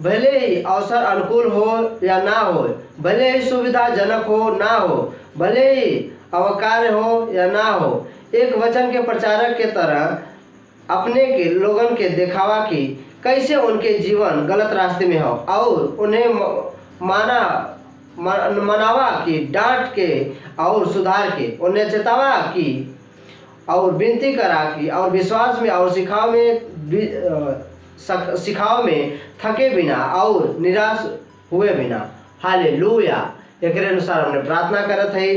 भले ही अवसर अनुकूल हो या ना हो, भले ही सुविधाजनक हो ना हो, भले ही अवकार्य हो या ना हो, एक वचन के प्रचारक के तरह अपने के लोगन के दिखावा की कैसे उनके जीवन गलत रास्ते में हो और उन्हें मनावा की, डांट के और सुधार के, उन्हें चेतावा की और विनती करा की और विश्वास में और सिखाव में थके बिना और निराश हुए बिना। हालेलुया। एक अनुसार हमने प्रार्थना करत है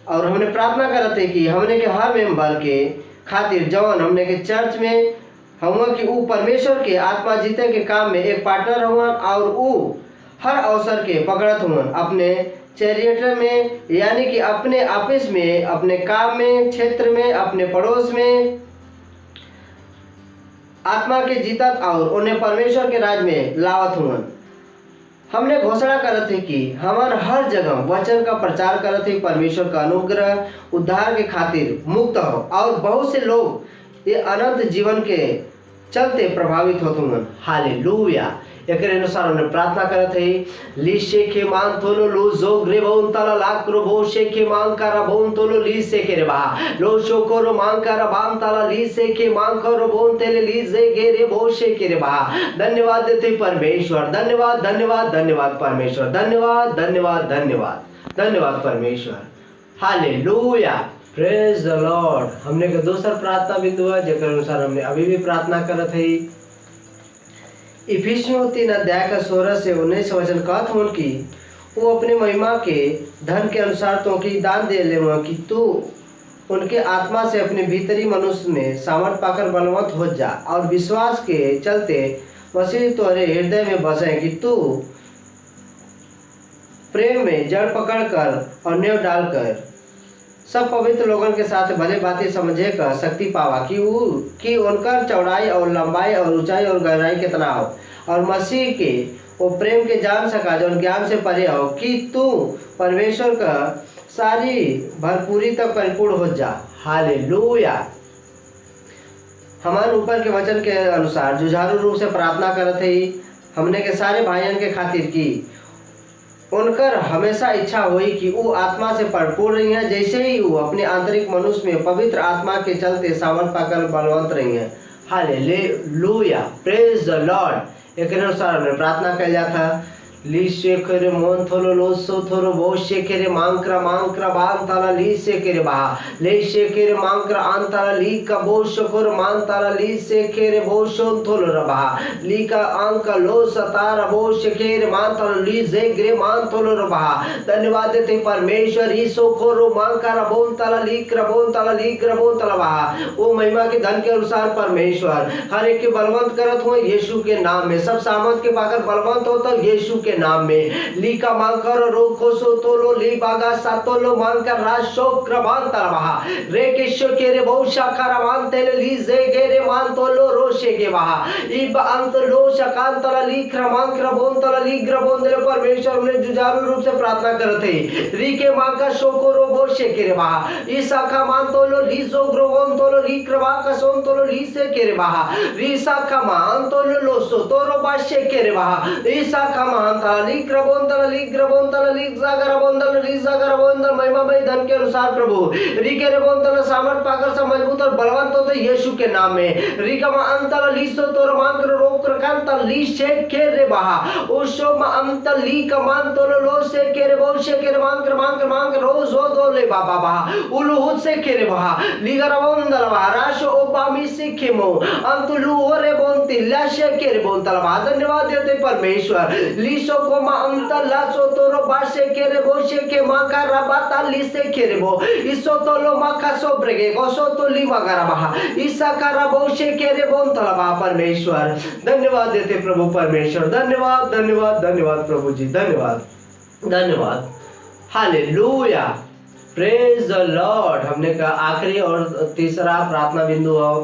और हमने प्रार्थना करत है कि हमने के हर मेंबर के खातिर जौन हमने के चर्च में हुआ कि वो परमेश्वर के आत्मा जीते के काम में एक पार्टनर हुआ और वो हर अवसर के पकड़त हुआ अपने चैरिटर में, यानी कि अपने ऑफिस में, अपने काम में, क्षेत्र में, अपने पड़ोस में आत्मा के जीतत और उन्हें परमेश्वर के राज में लावत हुआ। हमने घोषणा करत है कि हमार हर जगह वचन का प्रचार करत है परमेश्वर का अनुग्रह उद्धार के खातिर मुक्त हो और बहुत से लोग ये अनंत जीवन के चलते प्रभावित होते हैं। हालेलुया। एक अनुसार हमने प्रार्थना करत है लीशे के मान तोलो लो जो ग्रेबोन तला लाक्रो बोशे के मान करा बोन तोलो लीसे के बा लो शोकोरो मान करा बाम तला लीसे के मान करो बोन तेले लीजे गेरे बोशे के बा। धन्यवाद देते परमेश्वर, धन्यवाद धन्यवाद धन्यवाद परमेश्वर, धन्यवाद धन्यवाद धन्यवाद धन्यवाद परमेश्वर। हालेलुया। Praise the Lord. हमने के दूसरा प्रार्थना बिंदु है जेकर अनुसार हमने अभी भी प्रार्थना करत है। इफिसियों 3 अध्याय का 16 से 19 वचन कहत हूँ कि वो अपने महिमा के धन के अनुसार तो की दान दे ले कि तू उनके आत्मा से अपने भीतरी मनुष्य में सामर्थ पाकर बलवंत हो जा और विश्वास के चलते मसीह तोरे हृदय में बसे कि तू प्रेम में जड़ पकड़कर और नेव डालकर सब पवित्र लोगों के साथ भले बातें समझे का शक्ति पावा कि उनका चौड़ाई और लंबाई और ऊंचाई और गहराई कितना हो और मसीह के वो प्रेम के जान सका जो ज्ञान से परे हो कि तू परमेश्वर का सारी भरपूरी तक परिपूर्ण हो जा। हालेलुया। हमारे ऊपर के वचन के अनुसार जुझारू रूप से प्रार्थना करत है हमने के सारे भाइयों के खातिर की उनकर हमेशा इच्छा हुई कि वो आत्मा से भरपूर रही हैं जैसे ही वो अपने आंतरिक मनुष्य में पवित्र आत्मा के चलते सामर्थ पाकर बलवंत रही हैं। हालेलुया। Praise the Lord. एक अनुसार हमने प्रार्थना कर लिया था ली शेखरे मोन थोलो लो सो थोरो बो शेखरे मांक्रा बान ताला ली शेखरे बा ले शेखरे मांक्रा आन ताला ली का बो शकोर मान ताला ली शेखरे बो शोन थोलो रबा ली का अंक लो सतारा बो शेखरे मान ताला ली जे ग्रे मान थोलो रबा। धन्यवाद देते परमेश्वर ईसो खोरो मांकारा बोन ताला ली क्रबोन ताला ली क्रबोन ताला बा। वो महिमा के धन के अनुसार परमेश्वर हर एक के बलवंत करत हो यीशु के नाम में, सब सामर्थ के पाकर बलवंत हो तो यीशु के नाम में। ली का मांकर रोको सो तोलो ली बागा सातोलो मांकर राशो क्रबान तलवा रे केशो के रे बहु शाखारा मान तेले ली जे गेरे मान तोलो रोशे के बहा इब अंत लो शकान तला ली क्रमान क्रबोन तला ली ग्रबोन दे परमेश्वर ने जुझारू रूप से प्रार्थना करते री के मांका शोको रो बोशे के रे बहा ई शाखा मान तोलो ली जो ग्रबोन तोलो ली क्रबा का सोन तोलो ली से के रे बहा री शाखा मान तोलो लो सो तोरो बाशे के रे बहा ई शाखा मान ली क्रबोंदल ली ग्रबोंदल ली जागरबोंदल ली जागरबोंदल महिमामय धन के अनुसार प्रभु री के रेबोंदल सामर्थ पाकर से मजबूत और बलवंत होते यीशु के नाम में। री का अंतल ली सो तोर मांकर रोक रकांत ली शे के रे बहा ओशो म अंतल ली का मान तोलो लो से के रे बोल से के रे मांकर रोज हो दो ले बाबा बहा उलु हुद से के रे बहा ली गरबोंदल बहा राशो ओपामी सिखे मो अंतलु ओरे बोंती लाशे के रे बोंतल बहा। धन्यवाद देते परमेश्वर ली सो को मा अंतला सो तोरो बाशे के रे बोशे के माका रबाता लिसे के रे बो इसो तोलो माका सो ब्रेगे गोसो तो ली मगरा बहा ईसा का रबोशे के रे बोन तलबा। परमेश्वर धन्यवाद देते प्रभु परमेश्वर, धन्यवाद धन्यवाद धन्यवाद प्रभु जी, धन्यवाद धन्यवाद। हालेलुया। Praise the Lord. हमने का आखिरी और तीसरा प्रार्थना बिंदु हो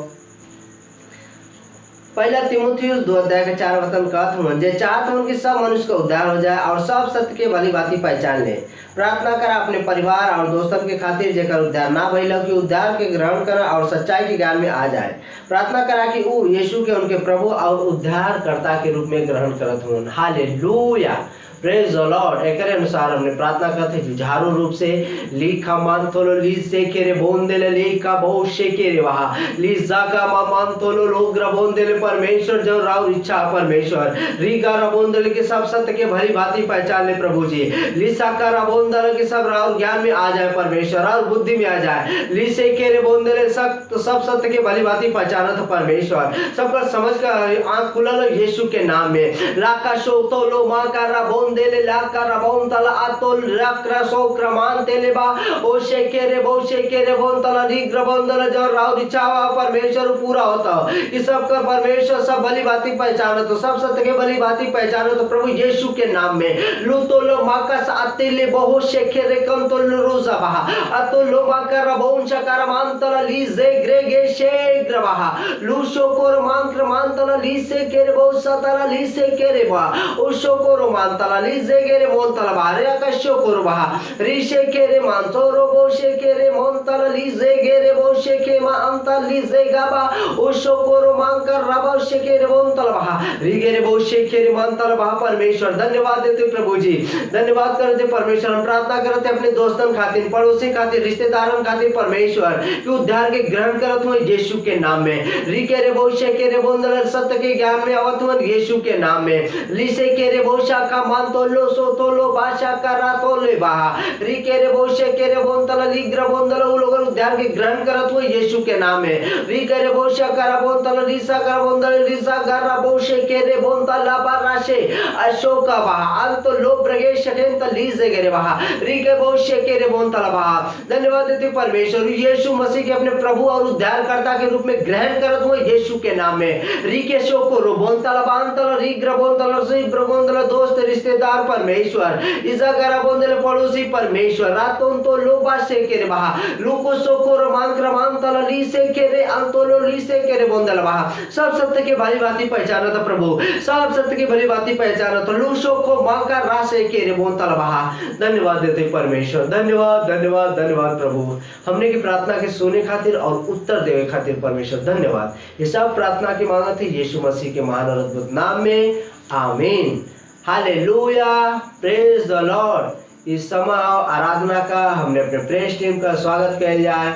पहला तिमुथियुस 2 अध्याय 4 कहत हूँ जे चाहत हूँ कि सब मनुष्य का उद्धार हो जाए और सब सत्य के भली भांति पहचान ले। प्रार्थना करा अपने परिवार और दोस्तन के खातिर जेकर उद्धार ना भइल कि उद्धार के ग्रहण करा और सच्चाई के ज्ञान में आ जाए। प्रार्थना करा कि वो यीशु के उनके प्रभु और उद्धारकर्ता के रूप में ग्रहण करत हूँ। Hallelujah, praise the Lord. एक अनुसार हमने प्रार्थना करते जुझारू रूप से लिखा मान तोलो लीज से केरे बोंदेले लिखा बहुत से केरे वहा लीजा का मान तोलो लोग रबोंदेले परमेश्वर जो राव इच्छा परमेश्वर रीगा रबोंदेले के सब सत्य के भली भांति पहचान ले प्रभु जी। लीसा का रबोंदेले के सब राव ज्ञान में आ जाए परमेश्वर और बुद्धि में आ जाए। लीसे केरे बोंदेले सब सत्य के भली भांति पहचानत परमेश्वर सबका समझ का आंख खुलल यीशु के नाम में। लाका शो तोलो मां का रबों देले लाका रबों तला आतोल रक्रा सो क्रमान तेले बा ओ शेकेरे बो शेकेरे बोन तला रीग रबों तला जो राव इच्छा परमेश्वर पूरा होता इस सब का परमेश्वर सब भली भांति पहचानो तो सब सत्य के भली भांति पहचानो तो प्रभु यीशु के नाम में। लुतोलो माकस आतेले बहु शेकेरे कम तो रोजा बहा अतोलो माका रबों शकार मान तला लीजे ग्रेगे शेग्र बहा लुशो कोर मान क्रमान तला लीसे केरे बहु सतला लीसे केरे बा ओ शो कोर मान तला लीजे केरे मोन तला बारे आकाशो कोर बहा रीशे केरे मान तोरो बोशे केरे मोन तला लीजे गेरे बोशे के मा अंता लीजे गाबा ओ शो कोर मान कर रबा शे केरे मोन तला बहा रीगेरे बोशे केरे मान तला बहा। परमेश्वर धन्यवाद देते प्रभु जी, धन्यवाद करते परमेश्वर। हम प्रार्थना करते अपने दोस्तन खातिर पड़ोसी खातिर रिश्तेदारन खातिर परमेश्वर कि उद्धार के ग्रहण करत हो यीशु के नाम में। रीकेरे बोशे केरे बोंदल सत्य के ज्ञान में आवत हो यीशु के नाम में। लीसे केरे बोशा का मान तोलो सो तोलो भाषा का रातोले बहा रीकेरे बोशे केरे बोंतल लीग्र बोंदल उ लोग उद्धार के ग्रहण करत हो यीशु के नाम में। रीकेरे बोशा का बोंतल रीसा का बोंदल रीसा गरा बोशे केरे बोंतल लाबाराशे अशोका बहा अंत लो प्रगेश शकेंत लीजे गेरे बहा रीके बोशे केरे बोंतल बहा। धन्यवाद देते परमेश्वर यीशु मसीह के अपने प्रभु और उद्धारकर्ता के रूप में ग्रहण करत हो यीशु के नाम में। रीके शो को रोबोंतल बांतल रीग्र बोंतल सी प्रबोंतल दोस्त रिश्तेदार परमेश्वर इजा गरा बोंतल पड़ोसी परमेश्वर रातों तो लोबा से केरे बहा लुको सो को रोमान क्रमांतल ली से केरे अंतोलो ली से केरे बोंतल बहा सब सत्य के भली भांति पहचाना था प्रभु, सब सत्य की भली भांति पहचाना तो लूशो को मां का रासे केरे बोंतल बहा। धन्यवाद देते परमेश्वर, धन्यवाद धन्यवाद धन्यवाद प्रभु हमने की प्रार्थना के सुने खातिर और उत्तर देवे खातिर परमेश्वर धन्यवाद। ये सब प्रार्थना की मांगत है यीशु मसीह के महान और अद्भुत नाम में, आमीन। Hallelujah, praise the Lord. इस समय आराधना का हमने अपने प्रेस टीम का स्वागत किया जाए।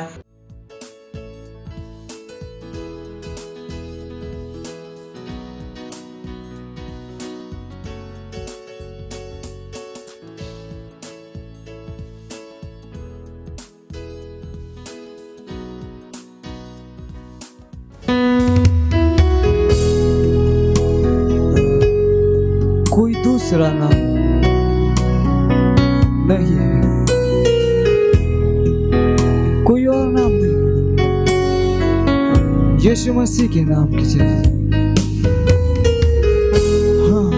कोई दूसरा नाम नहीं है, कोई और नाम नहीं, यीशु मसीह के नाम की जगह। हाँ,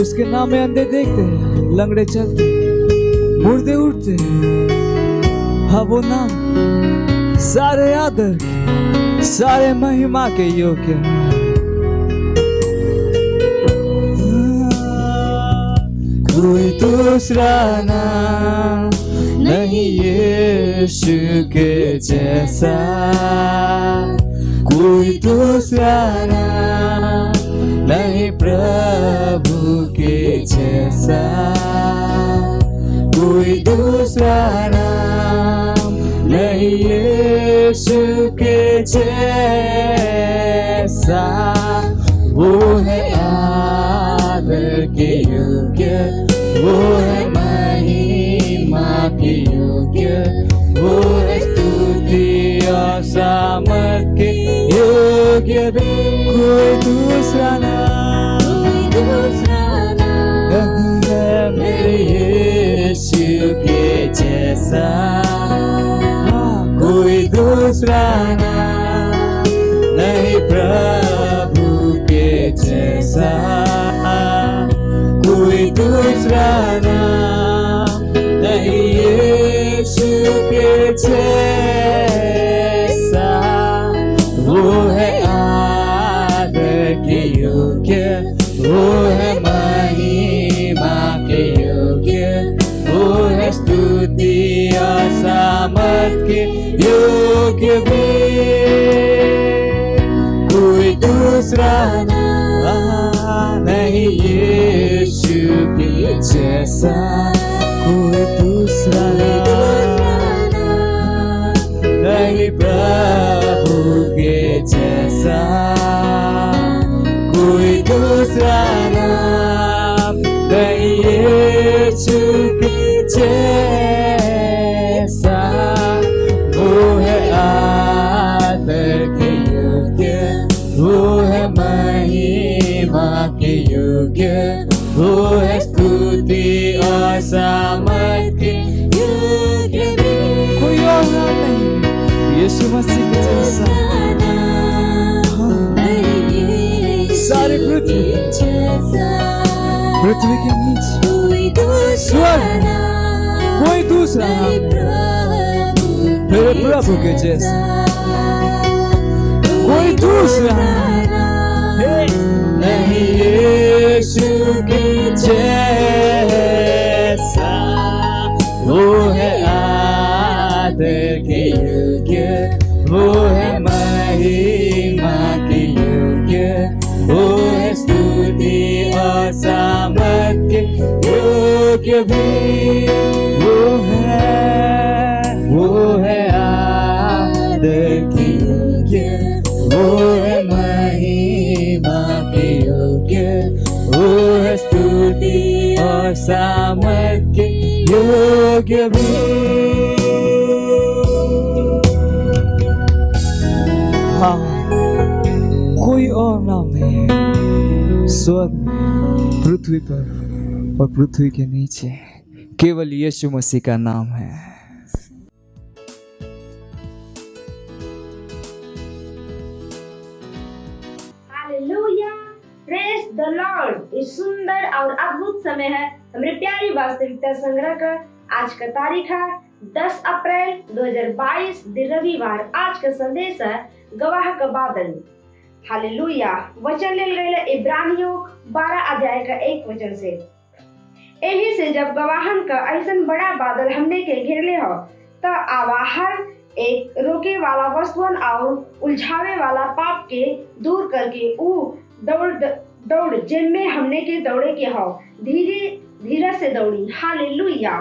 उसके नाम में अंधे देखते हैं, लंगड़े चलते हैं, मुर्दे उठते हैं। हाँ, वो नाम सारे आदर के, सारे महिमा के योग्य है। कोई दूसरा नाम नहीं यीशु के जैसा, कोई दूसरा नाम नहीं प्रभु के जैसा, कोई दूसरा नाम नहीं यीशु के जैसा। वो है आदर के योग्य, वो है महिमा के योग्य, वो है स्तुति और सामर्थ के योग्य। कोई दूसरा नाम नहीं है मेरे यीशु के जैसा, कोई दूसरा नाम नहीं प्रभु के जैसा, कोई दूसरा नाम नहीं यीशु के जैसा। वो है योग्य भी कोई दूसरा नहीं यीशु के जैसा, कोई दूसरा नहीं प्रभु के जैसा, कोई दूसरा नाम नहीं यीशु के जैसा। वो है आदर के योग्य, वो है महिमा के योग्य, वो है स्तुति और सामर्थ के योग्य भी। कोई और नाम नहीं यीशु मसीह के जैसा। सारे पृथ्वी के नीचे स्वर्ग कोई दूसरा मेरे प्रभु के जैसा, कोई दूसरा नहीं यीशु के जैसा। वो है आदर के योग्य, वो है महिमा के योग्य, वो है स्तुति और सामर्थ के योग्य भी। वो है आदर के योग्य, वो है महिमा के योग्य, वो है स्तुति और सामर्थ के योग्य भी। हाँ, कोई और नाम नहीं है स्वर्ग में, पृथ्वी पर और पृथ्वी के नीचे, केवल यीशु मसीह का नाम है। Hallelujah, praise the Lord. इस सुंदर और अद्भुत समय है हमारे प्यारी वास्तविकता संग्रह का। आज का तारीख है 10 अप्रैल 2022 दिन रविवार। आज का संदेश है गवाह का बादल। हालेलुया। वचन ले गए इब्रानियों 12 अध्याय का 1 वचन से। यही से जब गवाहन का ऐसा बड़ा बादल हमने के घेरले हो तो आवाहर एक रोके वाला वस्तुअन और उलझावे वाला पाप के दूर करके ऊ दौड़ जिनमें हमने के दौड़े के हो धीरे धीरे से दौड़ी। हालेलुया।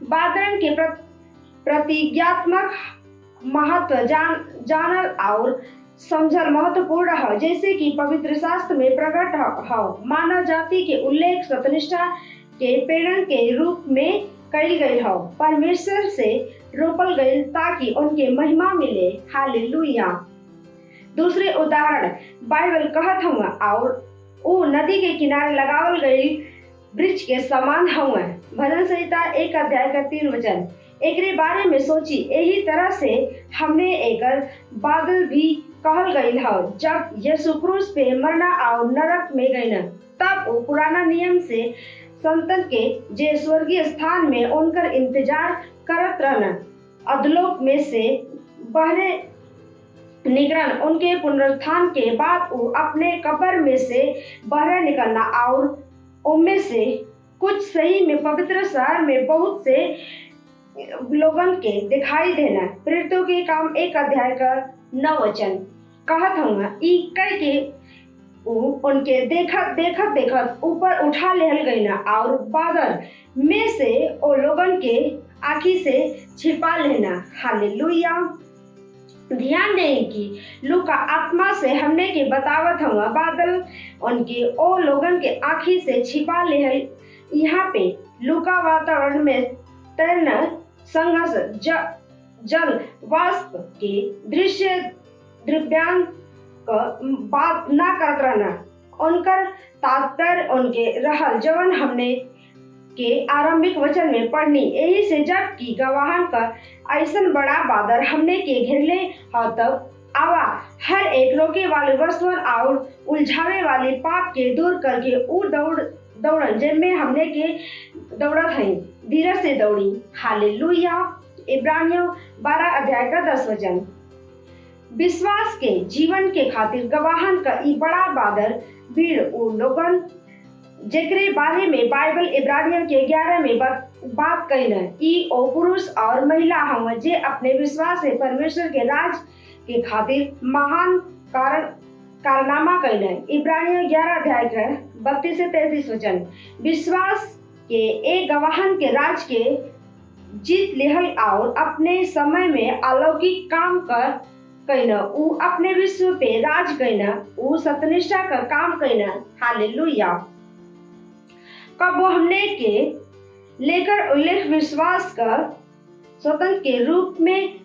बादल के प्रतिज्ञात्मक महत्व जानल और समझल महत्वपूर्ण है। जैसे कि पवित्र शास्त्र में प्रकट हो मानव जाति के उल्लेख सत्यनिष्ठा के प्रेरण के रूप में कई गई हो, परमेश्वर से रोपल गई ताकि उनके महिमा मिले। हालेलुया। दूसरे उदाहरण बाइबल कहत हुआ और वो नदी के किनारे लगावल गई वृक्ष के समान हुआ। भजन संहिता 1 अध्याय का 3 वचन। एक बारे में सोची यही तरह से हमने एक बादल भी कहल गई हो। जब यीशु क्रूस पे मरना और नरक में गई न तब वो पुराना नियम से संतन के जे स्वर्गीय स्थान में उनकर इंतजार करत रहना अधलोक में से बहरे निकलन उनके पुनरुत्थान के बाद वो अपने कब्र में से बाहर निकलना और उनमें से कुछ सही में पवित्र शहर में बहुत से लोगन के दिखाई देना। प्रेरितों के काम 1 अध्याय का 9 वचन कहत हूँ ई कह के उनके देखत ऊपर उठा लेहल गई ना और बादल में से ओ लोगन के आँखी से छिपा लेना। हालेलुया। ध्यान दें कि लूका आत्मा से हमने के बतावत हुआ बादल उनके ओ लोगन के आँखी से छिपा लेहल। यहाँ पे लूका वातावरण में तैरना संघर्ष जल वाष्प के दृश्य द्रव्यांग बात ना करत रहना उनकर तात्पर्य उनके रहल जवन हमने के आरंभिक वचन में पढ़नी। यही से जब की गवाहन का ऐसा बड़ा बादल हमने के घेरले हो तब आवा हर एक रोके वाले वस्तुओं और उलझावे वाले पाप के दूर करके ऊ दौड़न जिनमें हमने के दौड़त है धीरे से दौड़ी। हालेलुया। इब्रानियों 12 अध्याय का 10 वचन। विश्वास के जीवन के खातिर गवाहन का ई बड़ा बादल भीड़ उ लोगन जेकरे बारे में बाइबल इब्रानियों के 11 में बात कही ई ओ पुरुष और महिला हम जे अपने विश्वास से परमेश्वर के राज के खातिर महान कारनामा कैले। इब्रानियों 11 अध्याय के 32 से 33 वचन। विश्वास के एक गवाहन के राज के जीत लेहल और अपने समय में अलौकिक काम कर कैना। ऊ अपने विश्व पे राज कैना। ऊ सत्यनिष्ठा का काम कैना। हालेलुया। कब वो हमने के लेकर उल्लेख विश्वास का स्वतंत्र के रूप में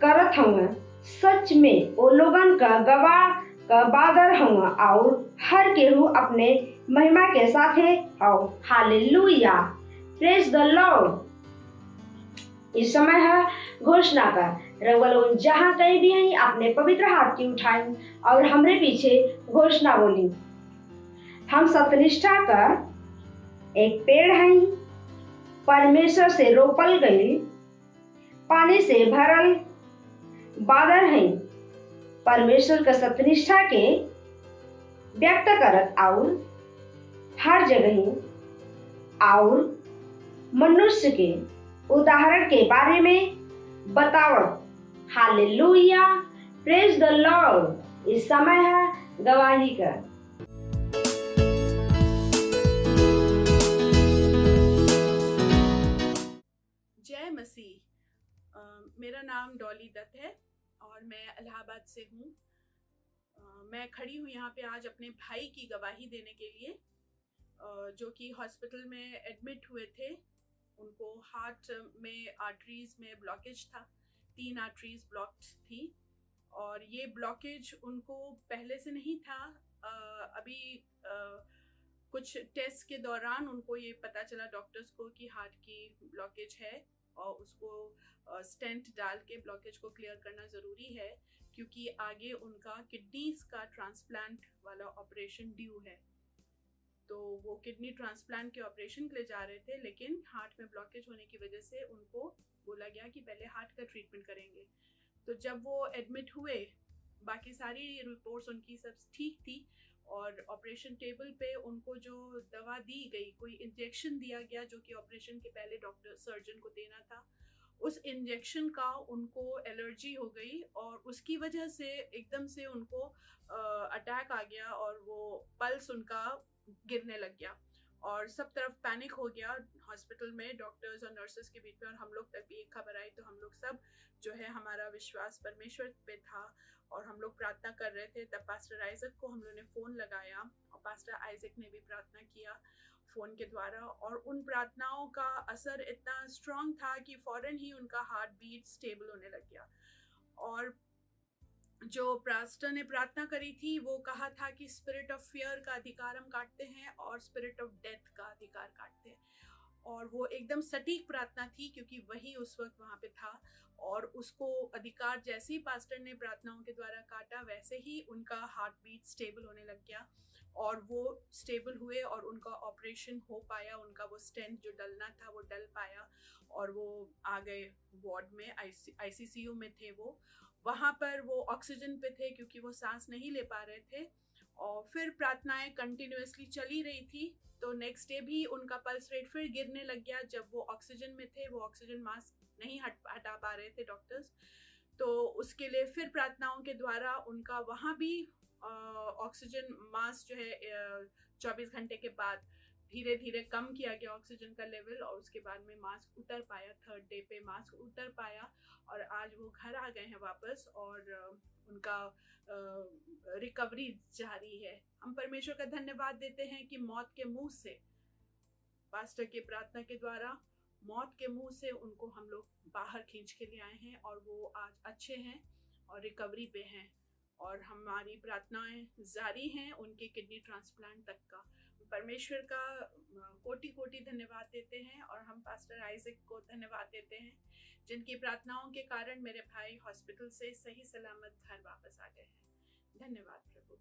करत हूँ। सच में वो लोगन का गवाह का बादर हूँ और हर केहू अपने महिमा के साथ है। हालेलुया। Praise the Lord. इस समय है घोषणा का रउआ लोग जहाँ कहीं भी हैं अपने पवित्र हाथ की उठाएं और हमरे पीछे घोषणा बोली। हम सत्यनिष्ठा का एक पेड़ हैं, परमेश्वर से रोपल गई, पानी से भरल बादर हैं, परमेश्वर का सत्यनिष्ठा के व्यक्त करत और हर जगह और मनुष्य के उदाहरण के बारे में बतावत। हालेलुया। Praise the Lord. इस समय है गवाही का। जय मसीह। मेरा नाम डॉली दत्त है और मैं इलाहाबाद से हूँ। मैं खड़ी हूँ यहाँ पे आज अपने भाई की गवाही देने के लिए, जो कि हॉस्पिटल में एडमिट हुए थे। उनको हार्ट में आर्टरीज में ब्लॉकेज था, 3 आर्टरीज ब्लॉक्ड थी और ये ब्लॉकेज उनको पहले से नहीं था। अभी कुछ टेस्ट के दौरान उनको ये पता चला डॉक्टर्स को कि हार्ट की ब्लॉकेज है और उसको स्टेंट डाल के ब्लॉकेज को क्लियर करना ज़रूरी है, क्योंकि आगे उनका किडनीज का ट्रांसप्लांट वाला ऑपरेशन ड्यू है। तो वो किडनी ट्रांसप्लांट के ऑपरेशन के लिए जा रहे थे, लेकिन हार्ट में ब्लॉकेज होने की वजह से उनको बोला गया कि पहले हार्ट का ट्रीटमेंट करेंगे। तो जब वो एडमिट हुए, बाकी सारी रिपोर्ट्स उनकी सब ठीक थी और ऑपरेशन टेबल पे उनको जो दवा दी गई, कोई इंजेक्शन दिया गया जो कि ऑपरेशन के पहले डॉक्टर सर्जन को देना था, उस इंजेक्शन का उनको एलर्जी हो गई और उसकी वजह से एकदम से उनको अटैक आ गया और वो पल्स उनका गिरने लग गया और सब तरफ पैनिक हो गया हॉस्पिटल में, डॉक्टर्स और नर्सेस के बीच में। और हम लोग तक भी एक खबर आई तो हम लोग सब जो है, हमारा विश्वास परमेश्वर पे था और हम लोग प्रार्थना कर रहे थे। तब पास्टर आइजक को हम लोग ने फ़ोन लगाया और पास्टर आइजक ने भी प्रार्थना किया फ़ोन के द्वारा, और उन प्रार्थनाओं का असर इतना स्ट्रॉन्ग था कि फ़ौरन ही उनका हार्ट बीट स्टेबल होने लग गया। और जो पास्टर ने प्रार्थना करी थी वो कहा था कि स्पिरिट ऑफ फियर का अधिकार हम काटते हैं और स्पिरिट ऑफ डेथ का अधिकार काटते हैं। और वो एकदम सटीक प्रार्थना थी क्योंकि वही उस वक्त वहाँ पे था और उसको अधिकार जैसे ही पास्टर ने प्रार्थनाओं के द्वारा काटा वैसे ही उनका हार्ट बीट स्टेबल होने लग गया और वो स्टेबल हुए और उनका ऑपरेशन हो पाया। उनका वो स्टेंट जो डलना था वो डल पाया और वो आ गए वार्ड में, आईसीसीयू में थे वो। वहाँ पर वो ऑक्सीजन पे थे क्योंकि वो सांस नहीं ले पा रहे थे। और फिर प्रार्थनाएं कंटिन्यूअसली चली रही थी। तो नेक्स्ट डे भी उनका पल्स रेट फिर गिरने लग गया जब वो ऑक्सीजन में थे। वो ऑक्सीजन मास्क नहीं हटा पा रहे थे डॉक्टर्स, तो उसके लिए फिर प्रार्थनाओं के द्वारा उनका वहाँ भी ऑक्सीजन मास्क जो है 24 घंटे के बाद धीरे धीरे कम किया गया ऑक्सीजन का लेवल और उसके बाद में मास्क उतर पाया। 3rd डे पे मास्क उतर पाया और आज वो घर आ गए हैं वापस और उनका रिकवरी जारी है। हम परमेश्वर का धन्यवाद देते हैं कि मौत के मुंह से, पास्टर के प्रार्थना के द्वारा मौत के मुंह से उनको हम लोग बाहर खींच के ले आए हैं और वो आज अच्छे हैं और रिकवरी पे हैं और हमारी प्रार्थनाएं जारी हैं उनके किडनी ट्रांसप्लांट तक का। परमेश्वर का कोटि कोटि धन्यवाद देते हैं और हम पास्टर आइजक को धन्यवाद देते हैं जिनकी प्रार्थनाओं के कारण मेरे भाई हॉस्पिटल से सही सलामत घर वापस आ गए हैं। धन्यवाद प्रभु।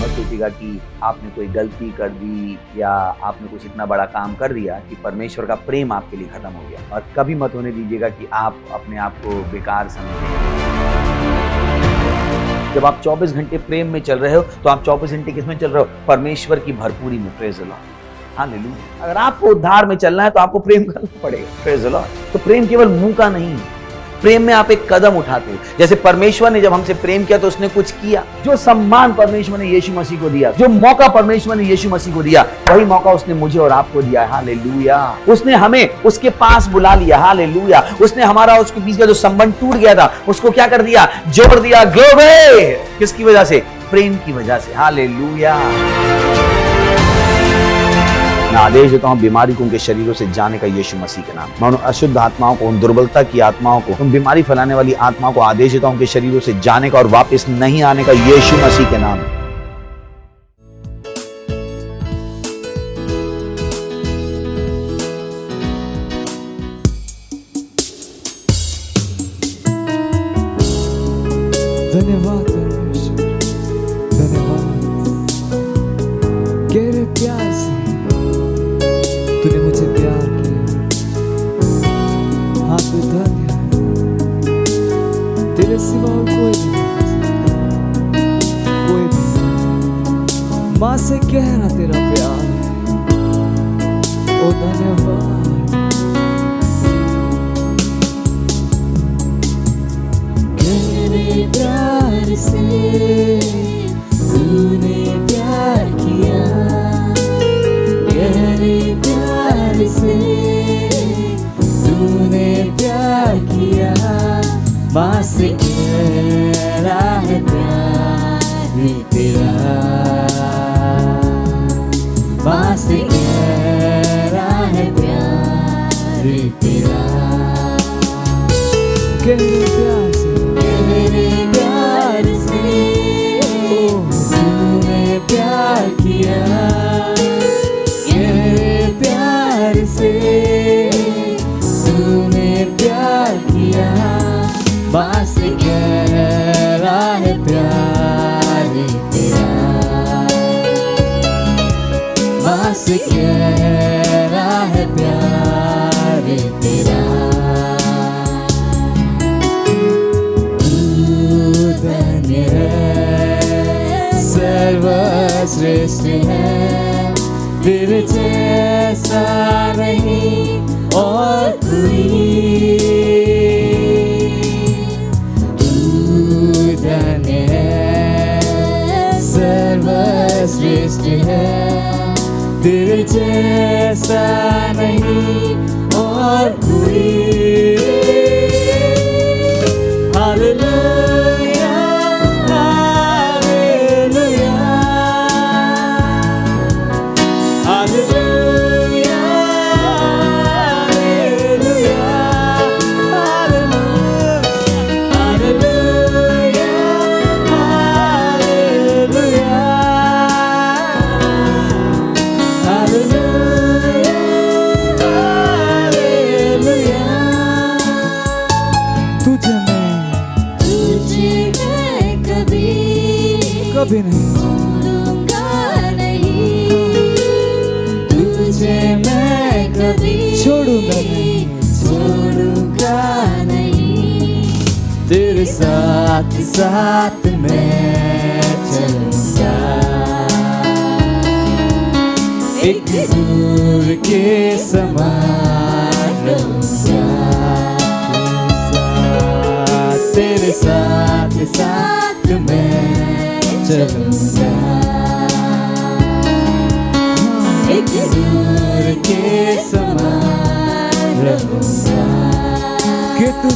मत सोचिएगा कि आपने कोई गलती कर दी या आपने कुछ इतना बड़ा काम कर दिया कि परमेश्वर का प्रेम आपके लिए खत्म हो गया, और कभी मत होने दीजिएगा कि आप अपने आप को बेकार समझें। जब आप 24 घंटे प्रेम में चल रहे हो तो आप 24 घंटे किसमें चल रहे हो? परमेश्वर की भरपूरी में। Praise the Lord. हालेलुया। अगर आपको उद्धार में चलना है तो आपको प्रेम करना पड़ेगा। Praise the Lord. तो प्रेम केवल मुंह का नहीं है, प्रेम में आप एक कदम उठाते हो। जैसे परमेश्वर ने जब हमसे प्रेम किया तो उसने कुछ किया। जो सम्मान परमेश्वर ने यीशु मसीह को दिया, जो मौका परमेश्वर ने यीशु मसीह को दिया, वही मौका उसने मुझे और आपको दिया। हालेलुया। उसने हमें उसके पास बुला लिया। हालेलुया। उसने हमारा उसके बीच का जो संबंध टूट गया था उसको क्या कर दिया? जोड़ दिया। ग्लोरी। किसकी वजह से? प्रेम की वजह से। हालेलुया। मैं आदेश देता हूं बीमारी को उनके शरीरों से जाने का यीशु मसीह के नाम। मैं उन अशुद्ध आत्माओं को, उन दुर्बलता की आत्माओं को, उन बीमारी फैलाने वाली आत्माओं को आदेश देता हूं उनके शरीरों से जाने का और वापस नहीं आने का यीशु मसीह के नाम। धन्यवाद परमेश्वर, धन्यवाद। गहरे प्यार से तूने मुझे प्यार किया। हाँ तू धन्य है। तेरे सिवा और कोई भी नहीं, कोई भी नहीं। माँ से गहरा तेरा प्यार है। ओ धन्यवाद। गहरे प्यार से तूने प्यार किया, गहरे प्यार से तूने प्यार किया। माँ से गहरा है प्यार तेरा, माँ से गहरा है प्यार तेरा। गहरे प्यार से, गहरे प्यार से तूने प्यार किया, गहरे प्यार से तूने प्यार किया। माँ से गहरा है प्यार तेरा, माँ से गहरा है प्यार तेरा। धन्य है, सर्वश्रेष्ठ है, तेरे जैसा नहीं और कोई। तू धन्य है, सर्वश्रेष्ठ है, तेरे जैसा नहीं और कोई। Hallelujah, hallelujah, hallelujah, hallelujah, hallelujah, hallelujah. तुझे मैं कभी नहीं छोड़ूंगा, नहीं तुझे मैं कभी छोड़ूंगा नहीं। तेरे साथ साथ मैं चलूंगा, एक दूर के समान रहूंगा। तेरे साथ साथ मैं चलूंगा, एक दूर के समान रहूंगा। कि तू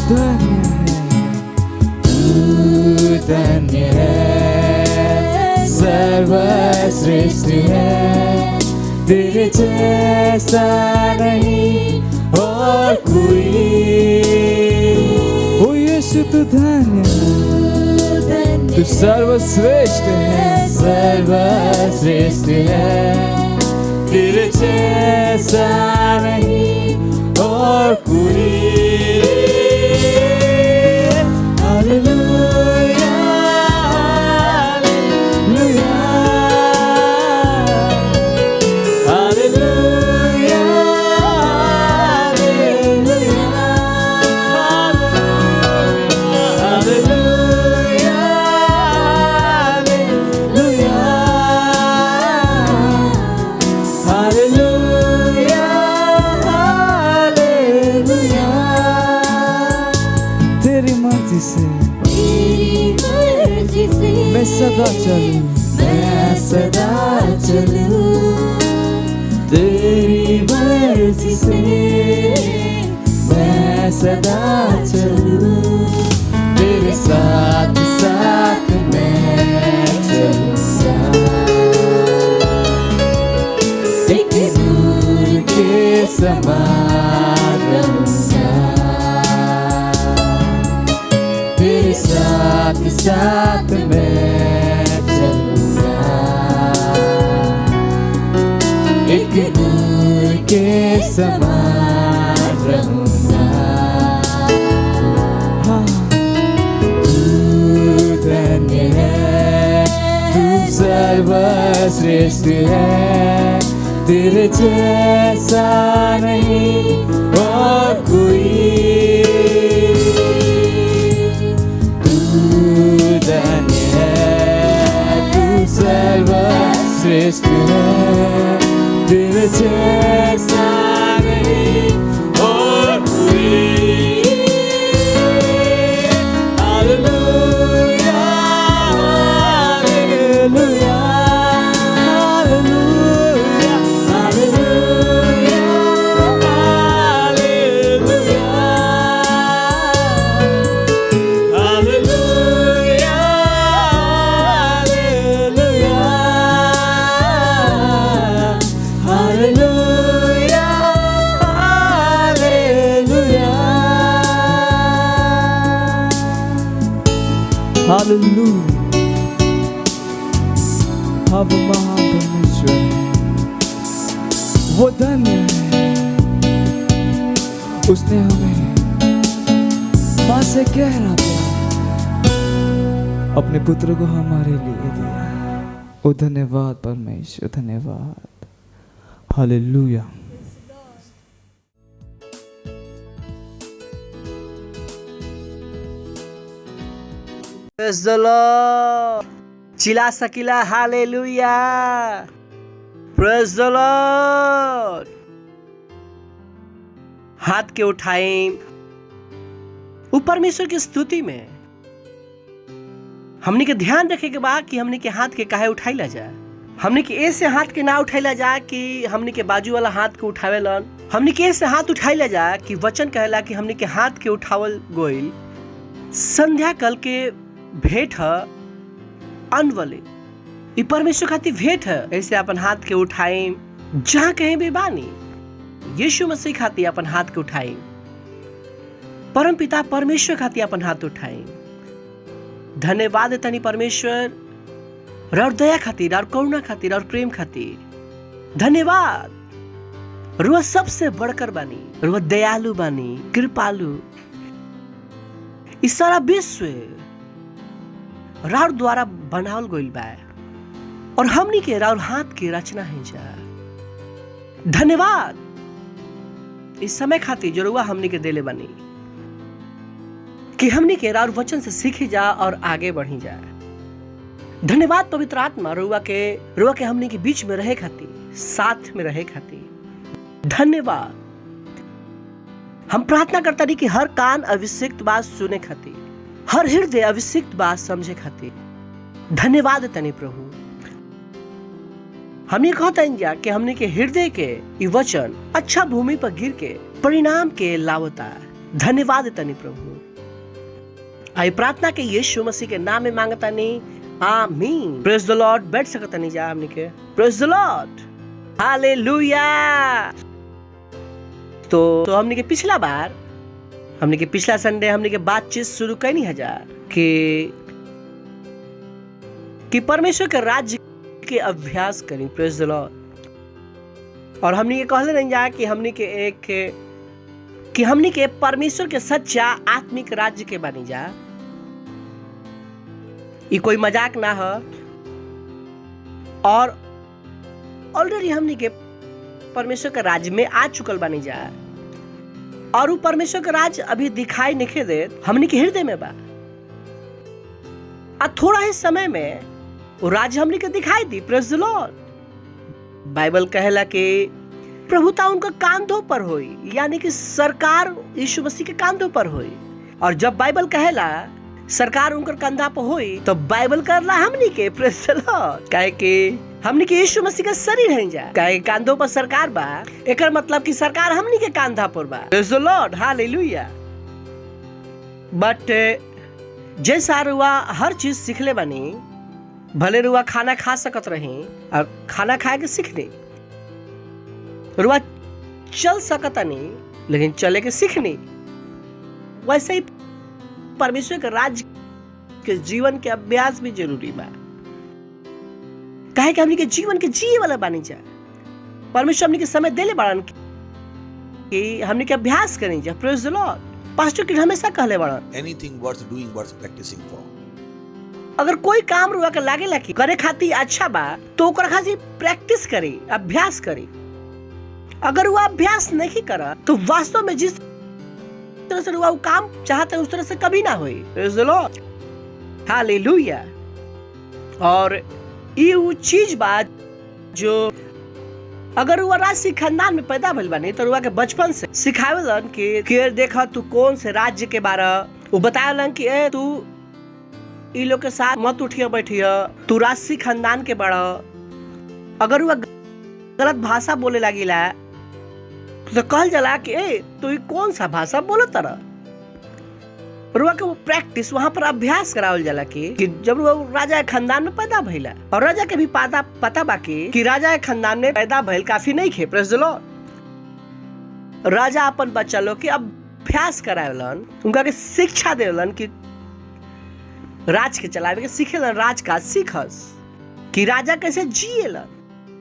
धन्य है, सर्वश्रेष्ठ है, तेरे जैसा नहीं और कोई। ओ यीशु तू धन्य है, तू सर्वश्रेष्ठ है, सर्वश्रेष्ठ है, तेरे जैसा नहीं और कोई। Hallelujah, hallelujah, hallelujah, hallelujah, hallelujah, hallelujah. मर्जी से तेरी मर्जी से मैं सदा चलूं, मैं सदा चलूं। तेरी मर्जी से मैं सदा चलूं, तेरे साथ साथ मैं चलूंगा, एक नूर के समान रहूंगा, तेरे साथ साथ मैं चलूंगा, एक नूर के समान रहूंगा। हाँ, तू धन्य है, तू सर्वश्रेष्ठ है, तेरे जैसा नहीं और कोई। तू धन्य है, तू सर्वश्रेष्ठ है, तेरे जैसा नहीं और कोई। Hallelujah, hallelujah, hallelujah, hallelujah, hallelujah, hallelujah, hallelujah, hallelujah, hallelujah, hallelujah. अब महान परमेश्वर है, वो धन्य है, उसने हमें माँ से गहरा प्यार अपने पुत्र को हमारे लिए दिया। ओ धन्यवाद परमेश्वर, धन्यवाद। हालेलुया। Praise the Lord. चिल्ला सकिला हालेलुया। Praise the Lord. हाथ के उठाएं वो परमेश्वर की स्तुति में। हमने के ध्यान रखे के बाद कि हमने के हाथ के काहे उठाइला जा। हमने के ऐसे हाथ के ना उठाइला जा कि हमने के बाजू वाला हाथ के उठावेलन। हमने के ऐसे हाथ उठाइला जा कि वचन कहला कि हमने के हाथ के उठावल गोइल संध्या कल के भेंट है अनवले। ये परमेश्वर खातिर भेंट है। ऐसे अपन हाथ के उठाएं जहाँ कहीं भी बानी। यीशु मसीह खातिर अपन हाथ के उठाएं। परम पिता परमेश्वर खातिर अपन हाथ उठाएं। धन्यवाद तनी परमेश्वर और दया खातिर और करुणा खातिर और प्रेम खातिर। धन्यवाद। रुआ सबसे बढ़कर बानी, रुआ दयालु बानी, कृपालु। इस सारा विश्व राउर द्वारा बनावल गइल बा और हमनी के राउर हाथ की रचना है जा। धन्यवाद इस समय खातिर जो रुआ हमनी के देले बानी कि हमनी के राउर वचन से सीखी जा और आगे बढ़ी जा। धन्यवाद पवित्र आत्मा रुआ के हमनी के बीच में रहे खातिर, साथ में रहे खातिर। धन्यवाद। हम प्रार्थना करता रही कि हर कान अभिषिक्त बात सुने खातिर, हर हृदय अभिषिक्त बात समझे खातिर। धन्यवाद तनी प्रभु। हमने कहता जा कि हमने के हृदय के ये वचन अच्छा भूमि पर गिर के परिणाम के लावता। धन्यवाद तनी प्रभु। आई प्रार्थना के यीशु मसीह के नाम में मांगता नहीं, आमीन। Praise the Lord. बैठ सकता नहीं जा हमने के। Praise the Lord. हालेलुया। तो हमने के पिछला संडे हमने के बातचीत शुरू करनी हजार कि परमेश्वर के राज्य के अभ्यास करें। Praise the Lord. और हमने ये कहले नहीं जा कि हमने के परमेश्वर के सच्चा आत्मिक राज्य के बनी जा। ये कोई मजाक ना हो। और ऑलरेडी हमने के परमेश्वर के राज्य में आ चुकल बनी जा और वो परमेश्वर का राज अभी दिखाई नहीं दे, हमने के हृदय में बा। थोड़ा ही समय में वो राज्य हमने के दिखाई दी। Praise the Lord. बाइबल कहला कि प्रभुता उनका कांधों पर होई, यानी कि सरकार यीशु मसीह के कांधों पर होई। और जब बाइबल कहेला सरकार उनकर कंधा पर होई तो बाइबल करला हमनी के प्रेज द लॉर्ड, काहे कि हमनी के यीशु मसीह के शरीर हैं जा, काहे कंधों पर सरकार बा, एकर मतलब कि सरकार हमनी के कंधा पर बा। Praise the Lord, hallelujah. But जैसा रुआ हर चीज सीखले बानी, भले रुआ खाना खा सकत रही और खाना खाए के सीखनी, रुआ चल सकता नहीं लेकिन चले के सीखनी, वैसे ही परमेश्वर के राज्य के जीवन के अभ्यास भी जरूरी बा। काहे कि हमनी के जीवन के जिए वाला बानी जा, परमेश्वर हमनी के समय देले बाड़न कि हमनी के अभ्यास करें जा। Praise the Lord. पास्टर के हमेशा कहले बाड़न anything worth doing, worth practicing for. अगर कोई काम रुआ के लागेला कि करे खातिर अच्छा बा तो ओकरा खातिर प्रैक्टिस करी, अभ्यास करी। अगर वो अभ्यास नहीं करा तो वास्तव में जिस तरह से वो काम चाहते हैं उस तरह से कभी ना होई। Praise the Lord, hallelujah. और ये वो चीज बा जो अगर वो राजसी खानदान में पैदा भइल बानी तो रुआ के बचपन से सिखावेलन कि देखा तू कौन से राज्य के बारे, वो बतावेलन कि ए तू इ लोग के साथ मत उठिया बैठिया, तू राजसी खानदान के बड़ा। अगर वो गलत भाषा बोले लागिला तो कहल जाला कि ए तू ई कौन सा भाषा बोलत तारा। रुआ के वो प्रैक्टिस वहां पर अभ्यास करावल जाला कि जब वो राजा के खानदान में पैदा भइला, और राजा के भी पता बाकी कि राजा के खानदान में पैदा भइल काफी नहीं खे। Praise the Lord. राजा अपन बच्चा लोग के अभ्यास करावेलन, उनका के शिक्षा देवेलन कि राज के चलावे के सीखेलन, राज का सीखस कि राजा कैसे जिएलन।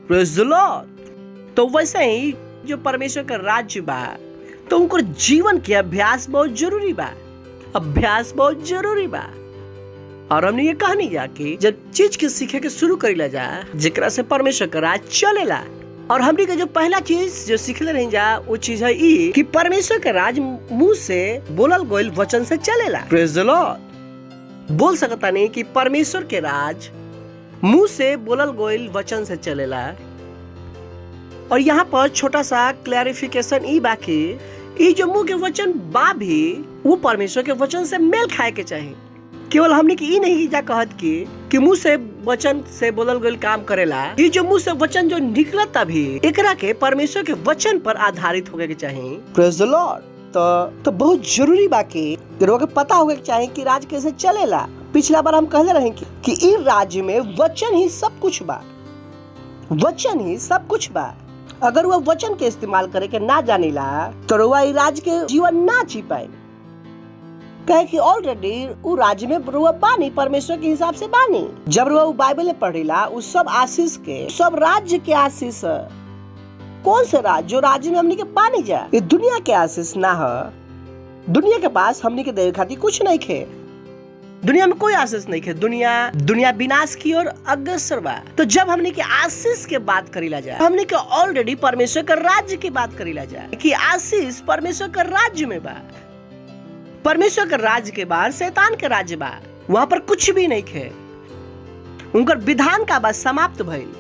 Praise the Lord. तो वैसे ही जो परमेश्वर का राज्य बा तो उनको जीवन के अभ्यास बहुत जरूरी बा, अभ्यास बहुत जरूरी बा। और हमने ये कहनी जा कि जब चीज के सीखे के शुरू करीला जा जेकरा से परमेश्वर का राज चलेला, और हमने के जो पहला चीज जो सीखले रही जा वो चीज है ई कि परमेश्वर का राज मुंह से बोलल गइल वचन से चलेला। Praise the Lord. बोल सकता नहीं कि परमेश्वर के राज मुंह से बोलल गइल वचन से चलेला। और यहाँ पर छोटा सा क्लैरिफिकेशन ई बाकी ये जो मुंह के वचन बा भी वो परमेश्वर के वचन से मेल खाए के चाहिए। केवल हमने की नहीं जा कहत कि मुंह से वचन से बोलल गइल काम करेला, ये जो मुंह से वचन जो निकलता भी एकरा के परमेश्वर के वचन पर आधारित होके के चाहिए। Praise the Lord. तो बहुत जरूरी बाकी लोगों के पता होके चाहिए कि राज कैसे चलेला। पिछला बार हम कहले रहे कि इस राज्य में वचन ही सब कुछ बा, वचन ही सब कुछ बा। अगर वह वचन के इस्तेमाल करे के ना जानेला तो वह राज के जीवन ना जी पाए, कहे कि ऑलरेडी वो राज्य में वो बानी, परमेश्वर के हिसाब से बानी। जब वो बाइबल में पढ़ेला उस सब आशीष के, सब राज्य के आशीष कौन से राज्य जो राज्य में हमनी के बानी जा, ये दुनिया के आशीष ना है। दुनिया के पास हमनी के देवे खातिर कुछ नहीं खे, दुनिया में कोई आशीष नहीं है। दुनिया विनाश की ओर अग्रसर बा। तो जब हमने के आशीष के बात करीला जाए, हमने के ऑलरेडी परमेश्वर के राज्य की बात करीला जाए कि आशीष परमेश्वर के राज्य में बा। परमेश्वर के राज्य के बाहर शैतान के राज्य बा, वहां पर कुछ भी नहीं है। उनकर विधान का बात समाप्त भइल।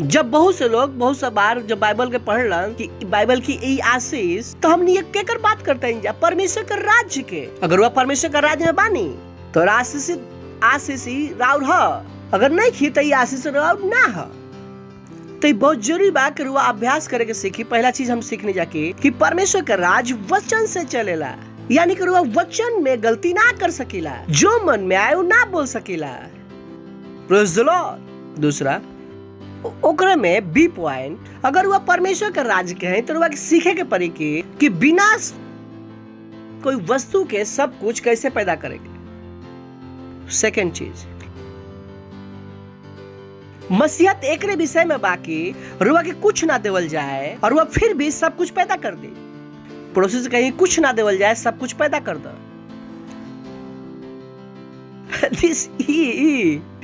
जब बहुत से लोग बहुत सा बार जब बाइबल के पढ़लन कि बाइबल की ई आशीष, तो हमने ये केकर बात करते हैं परमेश्वर के राज्य के। अगर वह परमेश्वर के राज्य में बानी तो आशीष ही राउर है, अगर नहीं की तो आशीष राउर ना है। तो बहुत जरूरी बात कि रुआ अभ्यास करे के सीखी। पहला चीज हम सीखने जाके कि परमेश्वर का राज वचन से चलेला, यानी कि रुआ वचन में गलती ना कर सकीला, जो मन में आए वो ना बोल सकीला। Praise the Lord. दूसरा ओकरे में बी पॉइंट, अगर वह परमेश्वर का राज के हैं तो वह सीखे के पड़ी कि बिना कोई वस्तु के सब कुछ कैसे पैदा करेंगे। सेकंड चीज मसीहत एकरे विषय में बाकी रुआ के कुछ ना देवल जाए और वह फिर भी सब कुछ पैदा कर दे। पड़ोसी से कहीं कुछ ना देवल जाए, सब कुछ पैदा कर दो।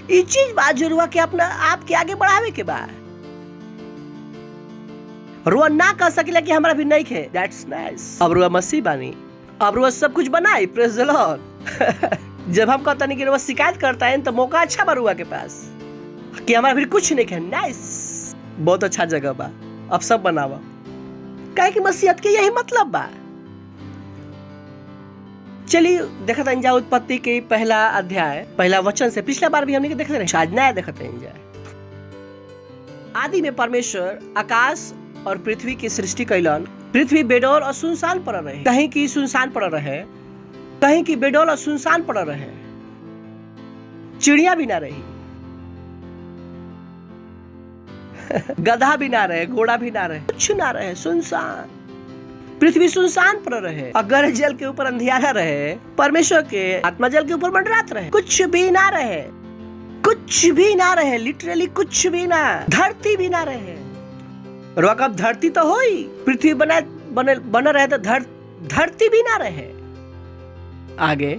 ये चीज बात जो रुआ के अपना आप के आगे बढ़ावे के बाद रुआ ना कह सकेला कि हमारा भी नहीं है। That's nice. अब रुआ मसीह बानी, अब रुआ सब कुछ बनाई। Praise the Lord. जब हम कहता नहीं कि रुआ शिकायत करता है तो मौका अच्छा बा रुआ के पास कि हमारा भी कुछ नहीं है। नाइस, बहुत अच्छा जगह बा, अब सब बनावा। काहे कि मसीहत के यही मतलब बा। चलिए देखते हैं जा उत्पत्ति के पहला अध्याय पहला वचन से। पिछला बार भी हमने देखते रहे, शायद नया देखते हैं जा। आदि में परमेश्वर आकाश और पृथ्वी की सृष्टि कैलन। पृथ्वी बेडौल और सुनसान पड़ रहे, कहीं की सुनसान पड़ रहे, कहीं की बेडौल और सुनसान पड़ रहे। चिड़िया भी ना रही, गधा भी ना रहे, घोड़ा भी ना रहे, कुछ ना रहे, सुनसान। पृथ्वी सुनसान पड़ रहे, अगर जल के ऊपर अंधियारा रहे, परमेश्वर के आत्मा जल के ऊपर मंडरात रहे, कुछ भी ना रहे, कुछ भी ना रहे, लिटरली कुछ भी ना, धरती भी ना रहे। और कब धरती तो हो ही, पृथ्वी बना रहे तो धरती भी ना रहे। आगे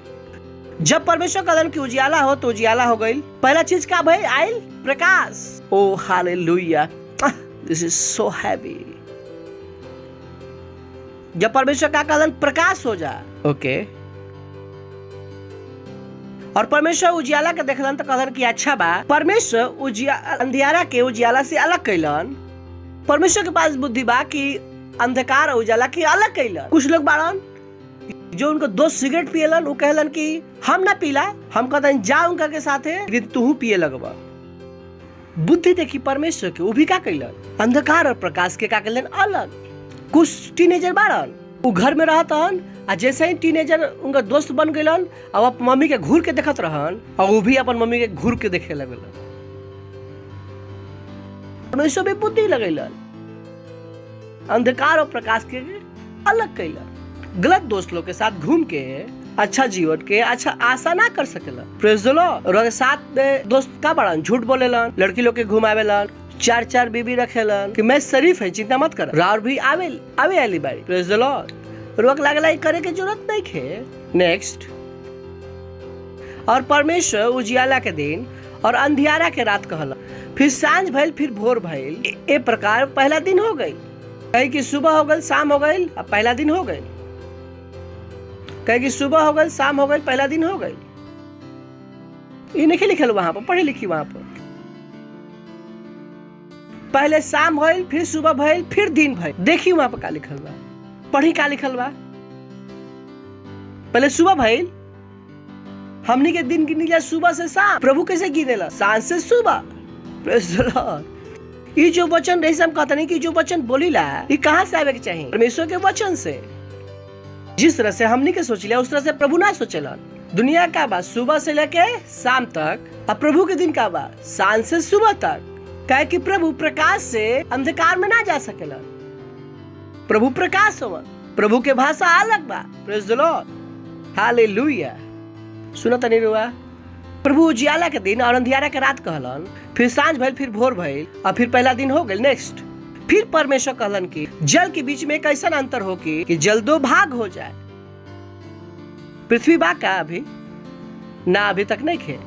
जब परमेश्वर कदम की उजियाला हो तो उजियाला हो गई। पहला चीज का भाई आयल प्रकाश। Oh hallelujah, this is so heavy. जब परमेश्वर का कदम प्रकाश हो जा, ओके, और परमेश्वर उजियाला के देखलन तो कहलन कि अच्छा बा। परमेश्वर अंधियारा के उजियाला से अलग कैलन। परमेश्वर के पास बुद्धि बा कि अंधकार और उजाला के अलग कैलन। कुछ लोग बाड़न जो उनको 2 सिगरेट पियलन, वो कहलन कि हम ना पीला, हम कहते जा उनका के साथे, लेकिन तू पिए लगबा। बुद्धि देखी परमेश्वर के, वो भी का कैलन, अंधकार और प्रकाश के का कैलन अलग। कुछ टीनेजर बाड़न वो घर में रहतन, आ जैसे ही टीनेजर उनका दोस्त बन गइलन और अपन मम्मी के घूर के देखत रहन, और वो भी अपन मम्मी के घूर के देखे लगलन। परमेश्वर भी बुद्धि लगैलन, अंधकार और प्रकाश के अलग कैलन। गलत दोस्त लोग के साथ घूम के अच्छा जीवन के अच्छा आशा ना कर सकेला। Praise the Lord. और साथ में दोस्त का बड़न झूठ बोलेलन, लड़की लोग के घुमावेलन, 4 बीबी रखेलन कि मैं शरीफ है, चिंता मत कर। रार भी आवे आली बारी। Praise the Lord. रोक लागला करे के जरूरत नहीं है। नेक्स्ट, और परमेश्वर उजियाला के दिन और अंधियारा के रात कहला, फिर सांझ भइल, फिर भोर भइल। ए प्रकार पहला दिन हो गई। कहीं की सुबह हो गई, शाम हो गई, अब पहला दिन हो गई। कहीं की सुबह हो गई, शाम हो गई, पहला दिन हो गई। ये नहीं लिखल वहां पर, पढ़े लिखी वहां पर। पहले शाम भइल, फिर सुबह भइल, फिर दिन भइल। देखी वहां पर का लिखल बा, पढ़ी का लिखल बा। पहले सुबह भइल, हमनी के दिन गिनीला सुबह से शाम। प्रभु कैसे गिनेला? सांझ से सुबह। Praise the Lord. ये जो वचन रही हम कहते नहीं कि जो वचन बोलीला ये कहाँ से आवे के चाहिए? परमेश्वर के वचन से। जिस तरह से हमनी के सोचिला उस तरह से प्रभु ना सोचेला। दुनिया का बा सुबह से लेके शाम तक, और प्रभु के दिन का बा सांझ से सुबह तक। कहे कि प्रभु प्रकाश से अंधकार में ना जा सकेला। प्रभु प्रकाश हो, प्रभु के भाषा अलग बा। Praise the Lord, hallelujah. सुनो तनी रुआ। प्रभु उजियाला के दिन और अंधियारा के रात कहलन, फिर सांझ भइल, फिर भोर भइल, और फिर पहला दिन हो गइल। नेक्स्ट, फिर परमेश्वर कहलन कि जल के बीच में कैसा अंतर हो कि जल 2 भाग हो जाए। पृथ्वी बा का अभी ना, अभी तक नहीं खे।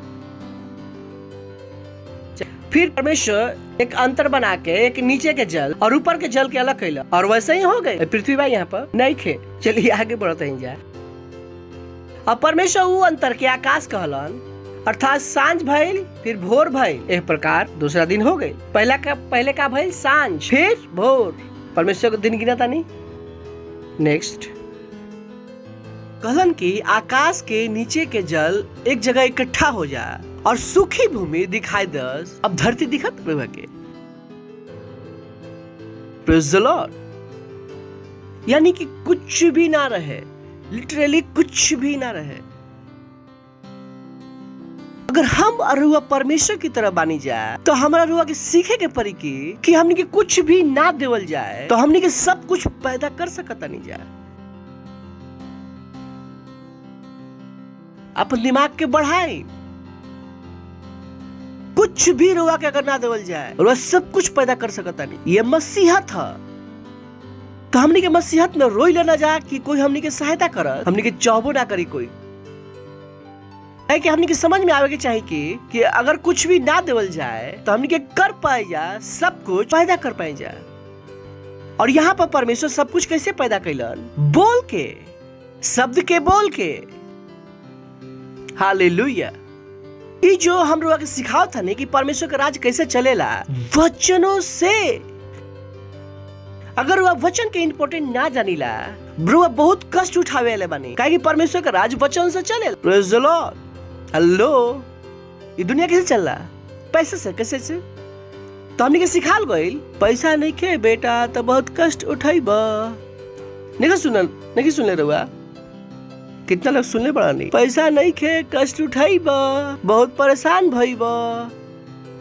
फिर परमेश्वर एक अंतर बना के एक नीचे के जल और ऊपर के जल के अलग कैला, और वैसे ही हो गए। पृथ्वी बा यहाँ पर नहीं खे। चलिए आगे बढ़ते हैं जाए। और परमेश्वर वो अंतर के आकाश कहलन, अर्थात सांझ भइल, फिर भोर भइल। एक प्रकार दूसरा दिन हो गई। पहले का भइल सांझ, फिर भोर। परमेश्वर को दिन गिना था नहीं। नेक्स्ट, कहलन कि आकाश के नीचे के जल एक जगह इकट्ठा हो जाए और सूखी भूमि दिखाई दस। अब धरती दिखत रहे के। Praise the Lord. यानी कि कुछ भी ना रहे, लिटरली कुछ भी ना रहे। अगर हम अरुआ परमेश्वर की तरह बानी जाए तो हमारा रुआ के सीखे के पड़ी कि हमने के कुछ भी ना देवल जाए तो हमने के सब कुछ पैदा कर सकता नहीं जाए। अपन दिमाग के बढ़ाई। कुछ भी रुआ के अगर ना देवल जाए रुआ सब कुछ पैदा कर सकता नहीं। ये मसीहत है। तो हमने के मसीहत में रोई लेना जा कि कोई हमने के सहायता करे, हमने के चाहबो ना करी कोई। है कि हमने के समझ में आवे के चाहिए कि अगर कुछ भी ना देवल जाए तो हमने के कर पाए जा, सब कुछ पैदा कर पाए जा। और यहाँ पर परमेश्वर सब कुछ कैसे पैदा कैलन? बोल के, शब्द के बोल के। हालेलुया। ये जो हम लोग सिखाओ था नहीं कि परमेश्वर का राज कैसे चलेला, वचनों से। अगर वह वचन के इम्पोर्टेंट ना जानीला ब्रो बहुत कष्ट उठावे ले बानी काहे कि परमेश्वर का राज वचन से चले। Praise the Lord. हेलो, ये दुनिया कैसे चल रहा? पैसे से, कैसे से? तो हमने के सिखाल गइल पैसा नहीं खे बेटा तो बहुत कष्ट उठाइब। नहीं सुनले रहुआ? कितना लोग सुनले बड़ा नहीं? पैसा नहीं खे कष्ट उठाइब, बहुत परेशान भइब।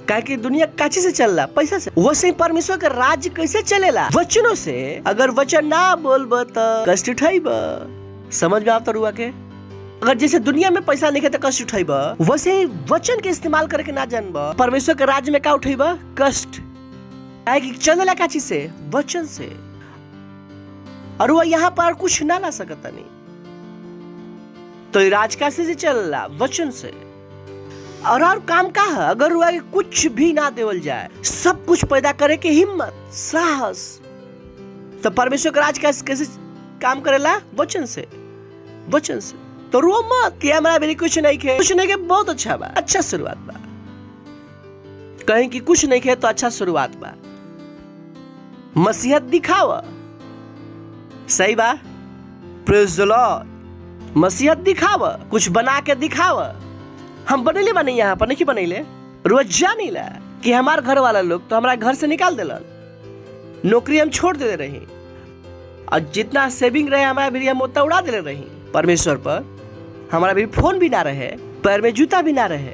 काहे कि दुनिया काची से चल रहा? पैसा से। वैसे ही परमेश्वर का राज्य कैसे चलेला? वचनों से। अगर वचन ना बोलब तो कष्ट उठाइब। समझ में आता रुआ के? अगर जैसे दुनिया में पैसा नहीं है तो कष्ट उठाइब, वैसे ही वचन के इस्तेमाल करके ना जानब परमेश्वर के राज्य में का उठाइब? कष्ट। काहे कि चलेला काची से? वचन से। और वह यहाँ पर कुछ ना ला सकता नहीं। तो ये राज कैसे से चलेला? वचन से। और काम का है? अगर हुआ कि कुछ भी ना देवल जाए, सब कुछ पैदा करे के हिम्मत, साहस, तो परमेश्वर का राज कैसे काम करेला? वचन से। वचन से। तो रो मत कि हमारा भी कुछ नहीं खे। कुछ नहीं के बहुत अच्छा बा, अच्छा शुरुआत बा। कहीं कि कुछ नहीं खे तो अच्छा शुरुआत बा। मसीहत दिखावा, सही बा। Praise the Lord. मसीहत दिखावा, कुछ बना के दिखावा। हम बनेले बने यहाँ पर नहीं बनेले। रोज जानी ला कि हमारे घर वाला लोग तो हमारा घर से निकाल देलन, नौकरी हम छोड़ दे रही, और जितना सेविंग रहे हमारा भी हम उतना उड़ा दे रही। परमेश्वर पर हमारा भी फोन भी ना रहे, पैर में जूता भी ना रहे,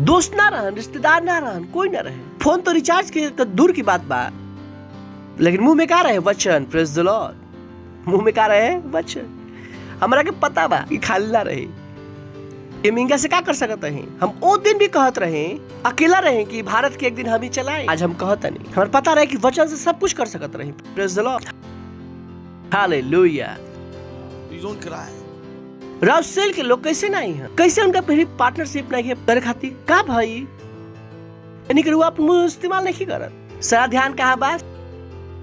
दोस्त ना रहन, रिश्तेदार ना रहन, कोई ना रहे। फोन तो रिचार्ज के तो दूर की बात बा, लेकिन मुंह में का रहे? वचन। Praise the Lord. मुंह में का रहे? वचन। हमारा के पता बा कि खाली ना रही। ये मिंगा से क्या कर सकते हैं? हम वो दिन भी कहत रहे, अकेला रहे कि भारत के एक दिन हम ही चलाए। आज हम कहते नहीं, हमारे पता रहे कि वचन से सब कुछ कर सकते रहे। Praise the Lord. Hallelujah. You don't cry. राउसेल के लोग कैसे नहीं है? कैसे उनका पहली पार्टनरशिप नहीं है करे खातिर? का भाई यानी कि वो आप मुंह इस्तेमाल नहीं करत। सारा ध्यान कहाँ बा?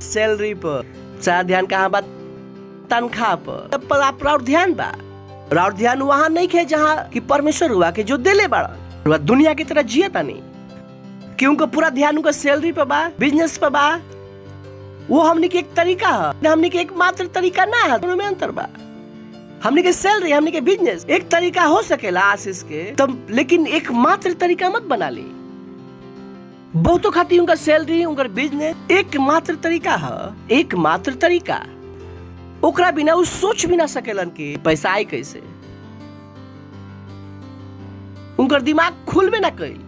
सैलरी पर। सारा ध्यान कहाँ बा? तनख्वाह पर। तब पर आप राउर ध्यान बा। राउर ध्यान वहां नहीं है जहाँ कि परमेश्वर हुआ के जो दिले बड़ा दुनिया की तरह जियता नहीं, कि उनका पूरा ध्यान उनका सैलरी पे बा, बिजनेस पे बा। वो हमने के एक तरीका है, हमने के एक मात्र तरीका ना है, दोनों में अंतर बा। हमने के सैलरी, हमने के बिजनेस एक तरीका हो सकेला आशीष के तब, लेकिन एक मात्र तरीका मत बना ली। बहुतों खातिर उनका सैलरी, उनका बिजनेस एक मात्र तरीका है, एक मात्र तरीका। ओकरा बिना वो सोच भी ना सकेलन कि पैसा आई कैसे। उनका दिमाग खुल में ना कई।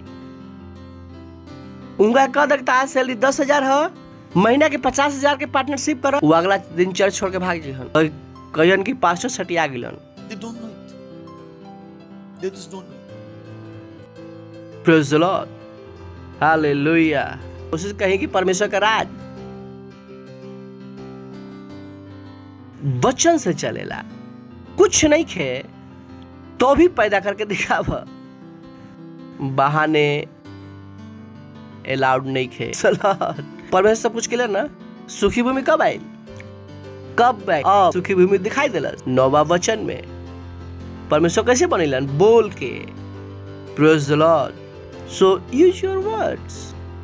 उनका कह सकता है सैलरी 10,000 है, महीना के 50,000 के पार्टनरशिप पर, वो अगला दिन चर्च छोड़ के भाग जाए। कहन की pastor सटिया गिलन। They don't know it. They just don't know. Praise the Lord. Hallelujah. कोशिश कहीं कि परमेश्वर का राज वचन से चलेला। कुछ नहीं खे तो भी पैदा करके दिखावा। बहाने अलाउड नहीं खे। परमेश्वर सब कुछ के ना। सुखी भूमि कब आई? कब आई? सुखी भूमि दिखाई दिला नौवा वचन में। परमेश्वर कैसे बनेलन? बोल के। Praise the Lord. So use your words.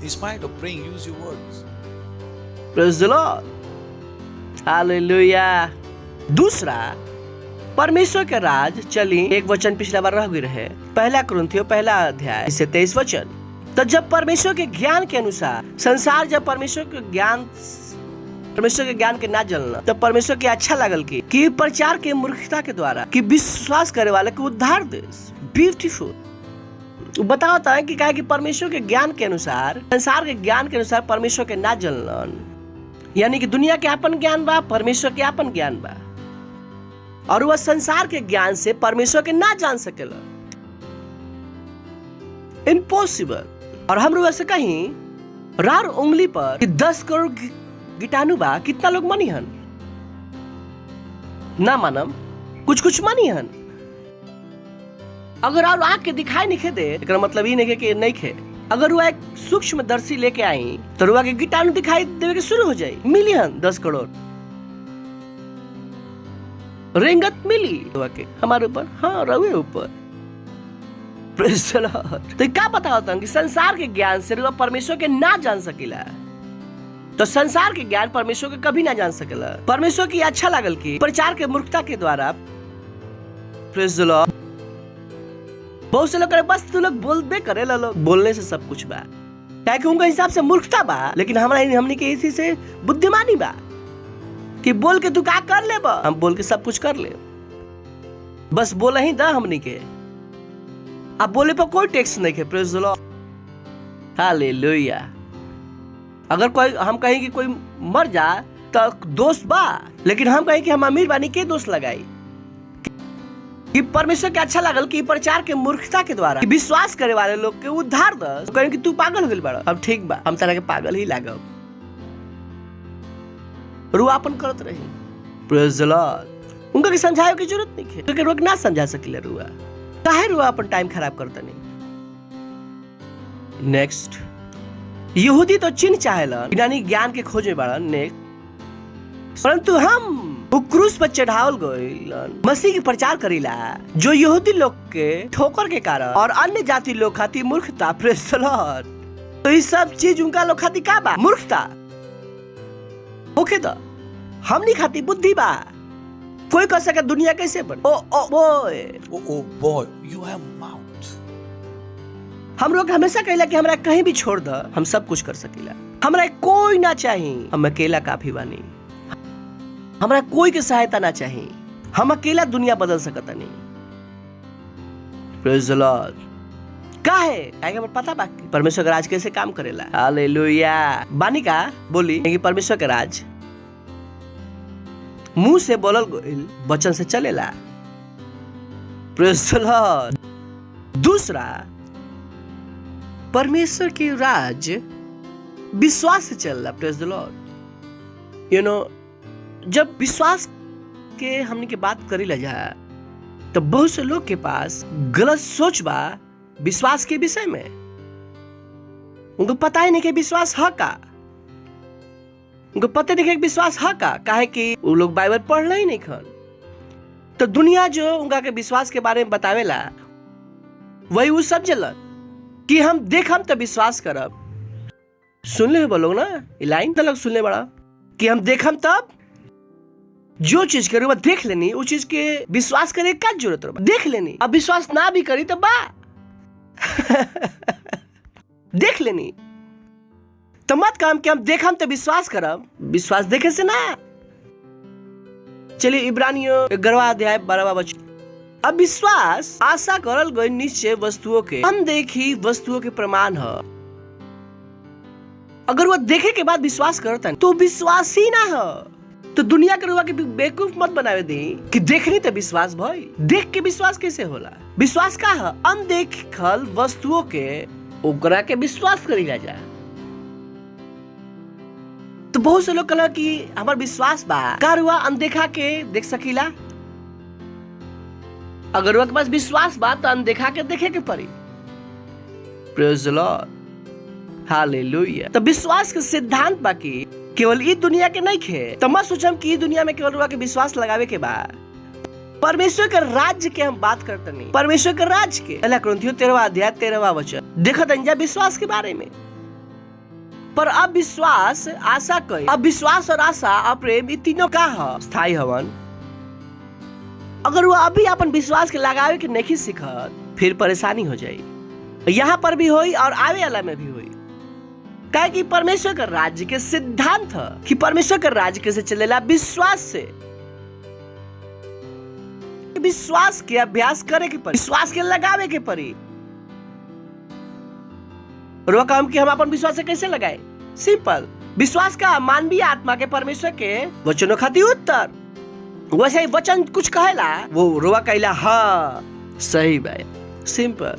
In spite of praying, use your words. Praise the Lord. Hallelujah. दूसरा, परमेश्वर के राज चली एक वचन पिछला बार रह गई रहे, पहला कुरिन्थियों पहला अध्याय से 23 वचन। तो जब परमेश्वर के ज्ञान के अनुसार संसार, जब परमेश्वर के ज्ञान के ना जलना, तब परमेश्वर के अच्छा लगल कि प्रचार के मूर्खता के द्वारा कि विश्वास करे वाले को उद्धार दे। ब्यूटीफुल। बताता है कि क्या कि परमेश्वर के ज्ञान के अनुसार, संसार के ज्ञान के अनुसार परमेश्वर के ना जलन, यानी कि दुनिया के अपन ज्ञान बा, परमेश्वर के अपन ज्ञान बा, और वह संसार के ज्ञान से परमेश्वर के ना जान सकेला। इम्पॉसिबल। और हम वैसे कहीं रार उंगली पर 10 करोड़ कीटाणु बा, कितना लोग मनी हन? ना मानम, कुछ कुछ मनी हन। अगर और आँख के दिखाई नहीं दे, एकरा मतलब ये नहीं कि नहीं खे। अगर वो एक सूक्ष्मदर्शी लेके आई तो रुआ के कीटाणु दिखाई देवे के शुरू हो जाए। मिलियन 10 करोड़ रेंगत मिली रुआ के हमारे ऊपर, हाँ रवे ऊपर। तो क्या पता होता कि संसार के ज्ञान से रुआ परमेश्वर के ना जान सकेला। तो संसार के ज्ञान परमेश्वर के कभी ना जान सकेला। परमेश्वर की अच्छा लागल कि प्रचार के मूर्खता के द्वारा प्रेज द लॉर्ड बहुत से लोग करे बस तू लोग बोलबे करे ला, लोग बोलने से सब कुछ बा, कि उनका हिसाब से मूर्खता बा, लेकिन हमने के इसी से बुद्धिमानी बा कि बोल के तू का कर ले बा, हम बोल के सब कुछ कर ले, बस बोला ही दा हमने के। अब बोले पर कोई टैक्स नहीं है। Praise the Lord, hallelujah. अगर कोई हम कहें कि कोई मर जा तो दोष बा, लेकिन हम कहें कि हम अमीर बानी के दोष लगाई कि परमेश्वर के अच्छा लगल कि प्रचार के मूर्खता के द्वारा विश्वास करे वाले लोग के उद्धार दस, कहें कि तू पागल हो गइल बड़ा। अब ठीक बा, हम तरह के पागल ही लागब, रुआपन करत रही। Praise the Lord. उनका के समझाए की जरूरत नहीं है, क्योंकि लोग ना समझा सकिले रुआ, काहे रुआ अपन टाइम खराब करता नहीं। नेक्स्ट, यहूदी तो चिन्ह चाहेलन, यानी ज्ञान के खोज में बाड़न। नेक्स्ट, परंतु हम वो क्रूस पर चढ़ावल गइलन मसीह के प्रचार करीला, जो यहूदी लोग के ठोकर के कारण और अन्य जाति लोग खातिर मूर्खता। Praise the Lord. तो ये सब चीज उनका लोग खातिर का बा? मूर्खता। ओके तो हमनी खातिर बुद्धि बा। कोई कह सके दुनिया कैसे बन। Oh boy, Oh boy, you have mouth. हम लोग हमेशा कहला कि हमरा कहीं भी छोड़ द, हम सब कुछ कर सकीला, हमरा कोई ना चाहिए, हम अकेला काफी बानी, हमरा कोई के सहायता ना चाहिए, हम अकेला दुनिया बदल सकता नहीं। Praise the Lord. काहे? काहे हमरा पता बा कि परमेश्वर का राज कैसे काम करेला। हालेलुया। बानी का बोली कि परमेश्वर का राज मुंह से बोलल गइल वचन से चलेला। Praise the Lord. दूसरा, परमेश्वर की राज विश्वास से चलला। Praise the Lord. You know, जब विश्वास के हमने के बात करी ला जा तो बहुत से लोग के पास गलत सोच बा विश्वास के विषय में। उनको पता ही नहीं कि विश्वास है का, उनको पता नहीं कि विश्वास है का, काहे कि वो लोग बाइबल पढ़ना ही नहीं खन। तो दुनिया जो उनका के विश्वास के बारे में बतावेला वही वो समझलन कि हम देखम तो विश्वास करब। सुन ले बोलोग ना, ये लाइन तक सुन ले बड़ा कि हम देखम तब जो चीज करे वो देख लेनी, वो चीज के विश्वास करे का जरूरत है, देख लेनी। अब विश्वास ना भी करी तो बा देख लेनी तो मत काम कि हम देखम तो विश्वास करब। विश्वास देखे से ना। चलिए इब्रानियों 11वां अध्याय 12वां वचन। अब विश्वास आशा करल गई निश्चय वस्तुओं के अनदेखी वस्तुओं के प्रमाण है। अगर वो देखे के बाद विश्वास करता है तो विश्वास ही ना है। तो दुनिया के रुआ के बेवकूफ मत बनावे दी कि देखनी तो विश्वास भाई, देख के विश्वास कैसे होला। विश्वास का है? अनदेखल वस्तुओं के ओकरा के विश्वास करी जा। तो बहुत से लोग कहला कि हमार विश्वास बा का रुआ अनदेखा के देख सकीला। अगर रुआ के पास विश्वास बा तो अनदेखा के देखे के पड़ी। Praise the Lord, hallelujah. तो विश्वास के सिद्धांत बाकी केवल ई दुनिया के नहीं खे। तो मत सोचम कि ई दुनिया में केवल रुआ के विश्वास लगावे के बा। परमेश्वर के राज्य के हम बात करते नहीं, परमेश्वर के राज्य के। पहला कुरिन्थियों 13वां अध्याय 13वां वचन। देखो तंजा विश्वास के बारे में। पर अब विश्वास आशा कई, अब विश्वास और आशा और प्रेम, ये तीनों का है स्थायी हवन। अगर वो अभी अपन विश्वास के लगावे के नहीं सीखत फिर परेशानी हो जाए। यहाँ पर भी होई और आवे वाला में भी होई। काहे कि परमेश्वर का राज्य के सिद्धांत है कि परमेश्वर का राज्य कैसे चलेला। विश्वास से। विश्वास के अभ्यास करे के पड़ी, विश्वास के लगावे के पड़ी। और काम कि हम अपन विश्वास से कैसे लगाए? सिंपल। विश्वास का मानवीय आत्मा के परमेश्वर के वचनों खातिर उत्तर। वैसे ही वचन कुछ कहेला वो रुआ कहला हाँ सही बात। सिंपल।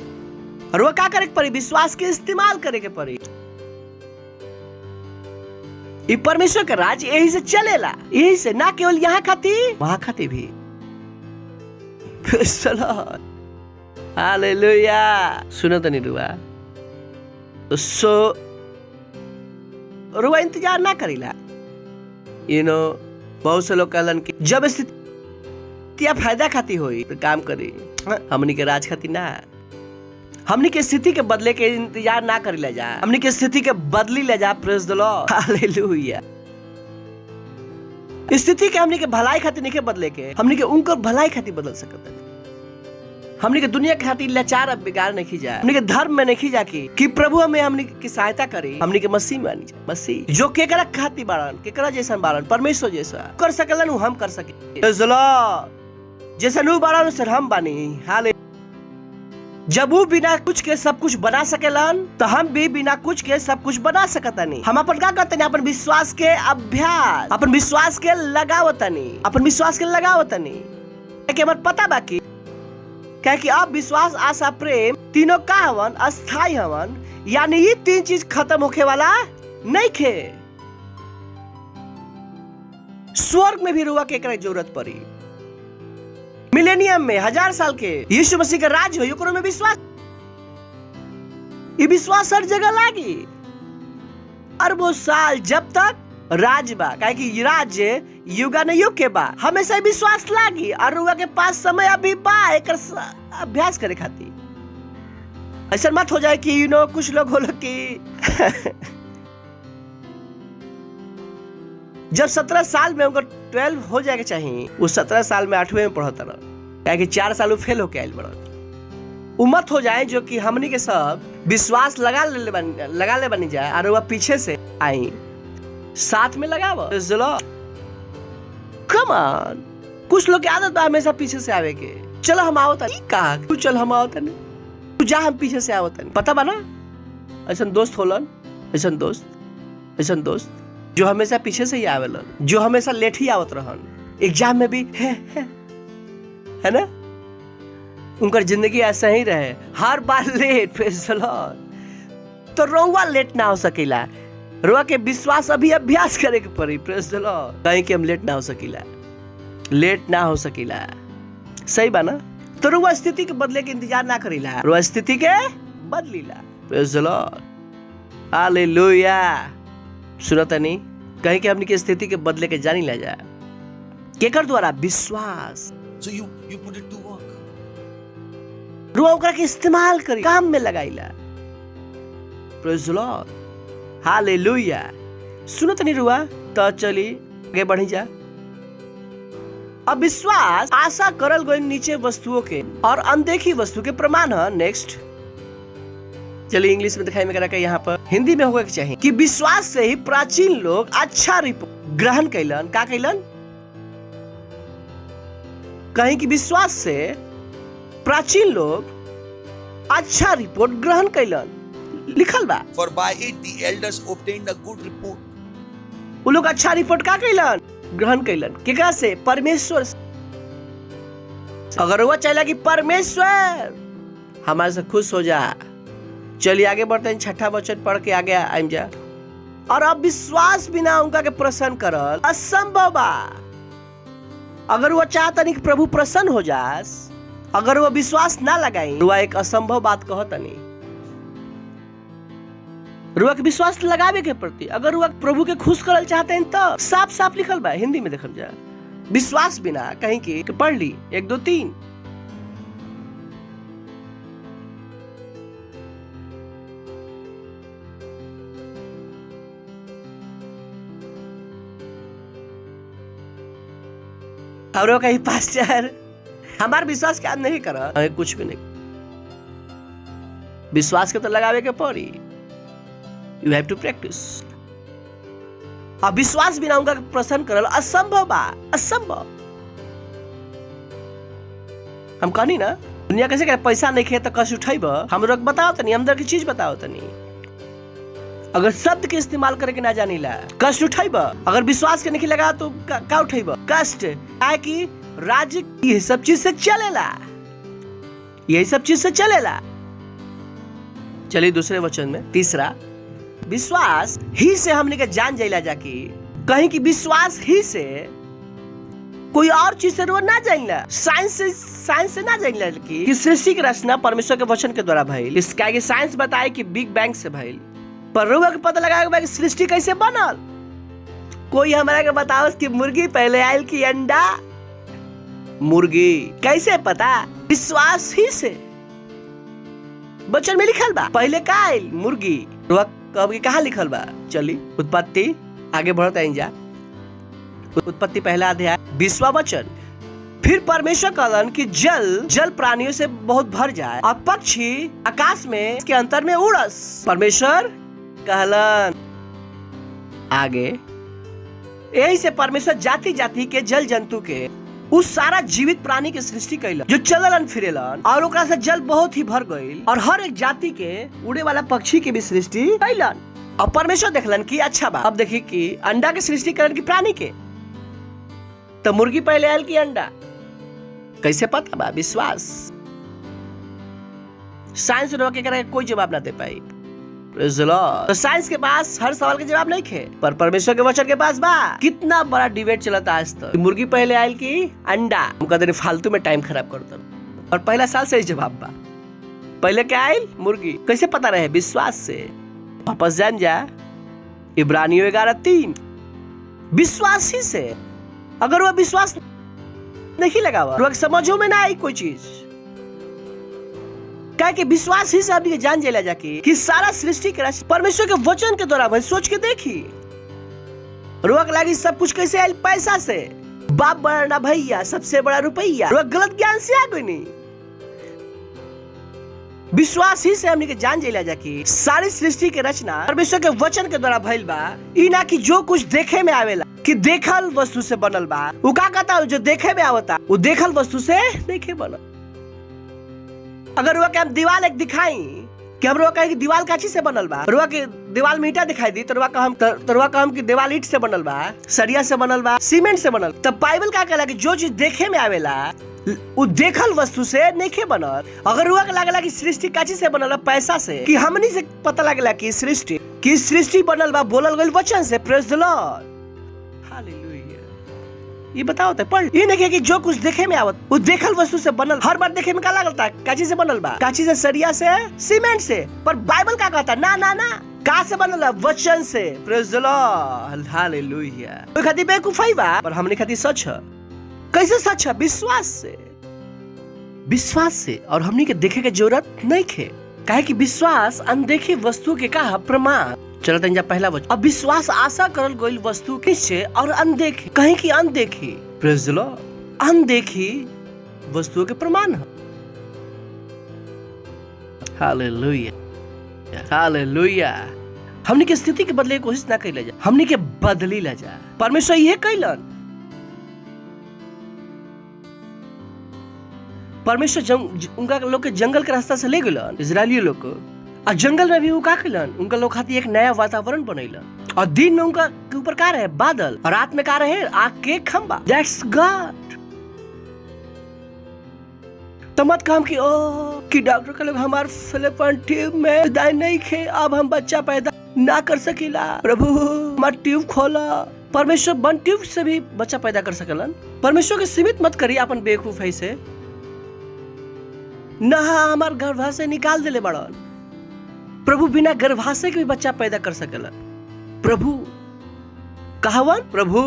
और वो क्या करे के पड़ी? विश्वास के इस्तेमाल करे के पड़ी। ये परमेश्वर का राज यही से चलेला, यही से, ना केवल यहाँ खाती वहां खाती भी। हालेलुया। सुनो तो नहीं रुआ तो रुआ इंतजार ना करीला। यू नो, बहुत से लोग कहलन कि जब स्थिति फायदा खाती होई तो काम करी, हमनी के राज खाती ना। हमनी के स्थिति के बदले के इंतजार ना कर ले जा, हमनी के स्थिति के बदली ले जा। Praise the Lord, hallelujah. स्थिति के हमनी के भलाई खातिर नहीं के बदले के, हमनी के उनकर भलाई खातिर बदल सकत है। हमनी के दुनिया के खातिर लाचार अब बिगाड़ नहीं जा, हमनी के धर्म में नहीं जा कि प्रभु हमें हमनी की सहायता करे। हमनी के मसीह में आनी जा, मसीह जो केकरा खातिर बाड़न, केकरा जैसा बाड़न, परमेश्वर जैसा कर सकलन हम कर सके। प्रेज द लॉर्ड, जैसा नु बाड़न सर हम बानी। हाले जब वो बिना कुछ के सब कुछ बना सकेलन, तो हम भी बिना कुछ के सब कुछ बना सकतानी। हम अपन का करते अपन विश्वास के अभ्यास, अपन विश्वास के लगावतनी, अपन विश्वास के लगावतनी कि हमर पता बाकी क्या कि अब विश्वास, आशा, प्रेम तीनों का हवन, अस्थाई हवन। यानी ये तीन चीज खत्म होके वाला नहीं खे। स्वर्ग में भी रुआ के एकरा जरूरत पड़ी, मिलेनियम में 1000 साल के यीशु मसीह का राज हो, ओकरो में विश्वास, ये विश्वास हर जगह लागी। अरबों साल जब तक राज बा, काहे कि राज्य युगा न युग के बा, हमेशा विश्वास लागी। और रुआ के पास समय अभी बा एकर अभ्यास करे खातिर। ऐसा मत हो जाए कि कुछ लोग होलो कि जब 17 साल में उनका 12 हो जाएगा चाहिए, वो 17 साल में 8वें में पढ़ता रहा, क्या कि 4 साल वो फेल होके आयल बड़ा। उम्मत हो जाए जो कि हमनी के सब विश्वास लगा ले बनी जाए और वह पीछे से आई साथ में लगाव। कम ऑन, कुछ लोग की आदत बा हमेशा पीछे से आवे के। चलो हम आओ तनी, कहा तू चल हम आओ तनी, तू जा हम पीछे से आओ तनी। पता बा ना ऐसा दोस्त होलन, ऐसा दोस्त जो हमेशा पीछे से ही आवेलन, जो हमेशा लेट ही आवत रहन, एग्जाम में भी है ना। उनकर जिंदगी ऐसा ही रहे, हर बार लेट। Praise the Lord. तो रोवा लेट ना हो सकेला, रोवा के विश्वास अभी अभ्यास करे के पड़ी। प्रेज़ द लॉर्ड, कहीं कि हम लेट ना हो सकेला, सही बा ना। तो रोवा स्थिति के बदले के इंतजार ना करीला, रोवा स्थिति के बदलीला। Praise the Lord, hallelujah. सुनता नहीं, कहीं कि हमनी के स्थिति के बदले के जानी ला जा केकर द्वारा, विश्वास। So you put it to work. रुआ ओकरा के इस्तेमाल करी, काम में लगाईला। Praise the Lord, hallelujah. सुनत नहीं रुआ, तो चली आगे बढ़ी जा। अब विश्वास आशा करल गई नीचे वस्तुओं के और अनदेखी वस्तु के प्रमाण है। नेक्स्ट चलिए इंग्लिश में दिखाई में करा के यहाँ पर हिंदी में होगा चाहिए कि विश्वास से ही प्राचीन लोग अच्छा रिपोर्ट ग्रहण कैलन। का कैलन? कहीं कि विश्वास से प्राचीन लोग अच्छा रिपोर्ट ग्रहण कैलन। लिखल बा, For by it the elders obtained a good report. वो लोग अच्छा रिपोर्ट का कैलन? ग्रहण कैलन। केकरा से? परमेश्वर से। अगर वो चाहेला कि परमेश्वर हमारे से खुश हो जा, चलिए आगे बढ़ते हैं। 6ठा वचन पढ़ के आगे आइम जा। और अब विश्वास बिना उनका के प्रसन्न करल असंभव बा। अगर वो चाहता नहीं कि प्रभु प्रसन्न हो जास, अगर वो विश्वास ना लगाई, रुआ एक असंभव बात कहता नहीं। रुआ के विश्वास लगावे के प्रति अगर रुआ प्रभु के खुश करल चाहते हैं तो साफ साफ लिखल बा, हिंदी में देखल जा। विश्वास बिना कहीं की पढ़ ली 1 2 3। और कहीं पास्टर हमार विश्वास के नहीं करा, कुछ भी नहीं। विश्वास के तो लगावे के पड़ी, यू हैव टू प्रैक्टिस। अब विश्वास बिना उनका प्रसन्न करल असंभव बा, असंभव। हम कहनी ना दुनिया कैसे करे, पैसा नहीं खे तो कस उठाइब। हम लोग बताओ तनी, अंदर की चीज बताओ तनी। अगर शब्द के इस्तेमाल करे के ना जानी ला, कष्ट उठाइब। अगर विश्वास के नहीं लगा तो का उठाइब? कष्ट। है कि राज्य ये सब चीज से चलेला, यही सब चीज से चलेला। चलिए दूसरे वचन में तीसरा, विश्वास ही से हमने के जान जाइला जाकी। कहीं कि विश्वास ही से कोई और चीज से ना जानिला, साइंस से ना जानिला कि सृष्टि की रचना परमेश्वर के वचन के द्वारा भइल। इसका कि साइंस बताए कि बिग बैंग से भइल, पर रुआ के पता लगाएगा कि सृष्टि कैसे बनल। कोई हमारा के बताओ कि मुर्गी पहले आयल कि अंडा? मुर्गी कैसे पता? विश्वास ही से। वचन में लिखल बा। पहले का आइल मुर्गी, रुआ कब कहाँ लिखल बा? चली उत्पत्ति आगे बढ़त आइन जा। उत्पत्ति पहला अध्याय 20वां वचन। फिर परमेश्वर कहलन कि जल प्राणियों से बहुत भर जाए और पक्षी आकाश में इसके अंतर में उड़स। परमेश्वर कहलन आगे, यही से परमेश्वर जाति जाति के जल जंतु के उस सारा जीवित प्राणी के सृष्टि कैलन जो चललन फिरेलन, और ओकरा से जल बहुत ही भर गईल, और हर एक जाति के उड़े वाला पक्षी के भी सृष्टि कैलन। और परमेश्वर देखलन कि अच्छा बा। अब देखिए कि अंडा के सृष्टि करन की प्राणी के, तो मुर्गी पहले आयल की अंडा? कैसे पता बा? विश्वास। साइंस के कोई जवाब ना दे पाई। तो साइंस के पास हर सवाल के जवाब नहीं थे, पर परमेश्वर के वचन के पास बा। कितना बड़ा डिबेट चलता आज तक, मुर्गी पहले आयल की अंडा? हम कहते नहीं फालतू में टाइम खराब करता, और पहला साल से जवाब बा। पहले क्या आयल? मुर्गी। कैसे पता रहे? विश्वास से। वापस जान जा इब्रानियों 11:3। विश्वास ही से। अगर वह विश्वास नहीं लगावा तो समझो में ना आई कोई चीज। क्या कि विश्वास ही से आपने जान जेला जाके कि सारा सृष्टि के राशि परमेश्वर के वचन के द्वारा। भाई सोच के देखी, रोक लगी सब कुछ कैसे आयल? पैसा से। बाप बड़ा ना भैया, सबसे बड़ा रुपया। रोक गलत ज्ञान से आ गई नहीं। विश्वास ही से हमने के जान जेला जाके सारी सृष्टि के रचना परमेश्वर के वचन के द्वारा भइल बा। ई ना कि जो कुछ देखे में आवेला कि देखल वस्तु से बनल बा। वो का कहता है? जो देखे में आवता वो देखल वस्तु से देखे बनल। अगर वो हम दीवार एक दिखाई कि हम रोका कि दीवार काची से बनल बा, रोका कि दीवार में ईटा दिखाई दी, तो रोका हम कि दीवार ईट से बनल बा, सरिया से बनल बा, सीमेंट से बनल। तब बाइबल का कहला कि जो चीज देखे में आवेला वो देखल वस्तु से नहीं बनल। अगर वो लगला कि सृष्टि काची से बनल, पैसा से, कि हमनी से पता लगला कि सृष्टि बनल बा बोलल गइल वचन से। Praise the Lord, hallelujah. ये बताओ तो पढ़, ये नहीं कि जो कुछ देखे में आवत वो देखल वस्तु से बनल। हर बार देखे में का लगता है? काची से बनल बा, काची से, सरिया से, सीमेंट से। पर बाइबल का कहता ना ना ना, का से बनल? वचन से। Praise the Lord, hallelujah. कोई खाती बेवकूफी बा, पर हमने खाती सच है। कैसे सच है? विश्वास से। विश्वास से। और हमने के देखे के जरूरत नहीं खे, काहे कि विश्वास अनदेखी वस्तु के का प्रमाण। चलो तंजा पहला वचन। अब विश्वास आशा करल गइल वस्तु किससे? और अनदेखी, कहीं की अनदेखी। प्रेज द लॉर्ड, अनदेखी वस्तुओं के प्रमाण है। Hallelujah, hallelujah. हमने के स्थिति के बदले की कोशिश ना कैले जा, हमने के बदली ला जा। परमेश्वर यह कैलन। परमेश्वर उनका लोग के जंगल के रास्ता से ले गलन, इजरायली लोग को। और जंगल में भी वो का कैलन? उनका लोग खाती एक नया वातावरण बनैलन। और दिन में उनका के ऊपर का रहे? बादल। और रात में का रहे? आग के खंबा। That's God. तो मत काम कि डॉक्टर के लोग हमारे फिलिपन ट्यूब में विदाई नहीं खे, अब हम बच्चा पैदा ना कर सकीला। प्रभु हमार ट्यूब खोला। परमेश्वर बन ट्यूब से भी बच्चा पैदा कर सकलन। परमेश्वर के सीमित मत करिए अपन बेवकूफी से। ना हमार गर्भाशय निकाल देले बड़न। प्रभु बिना गर्भाशय के भी बच्चा पैदा कर सकेला। प्रभु कहावन? प्रभु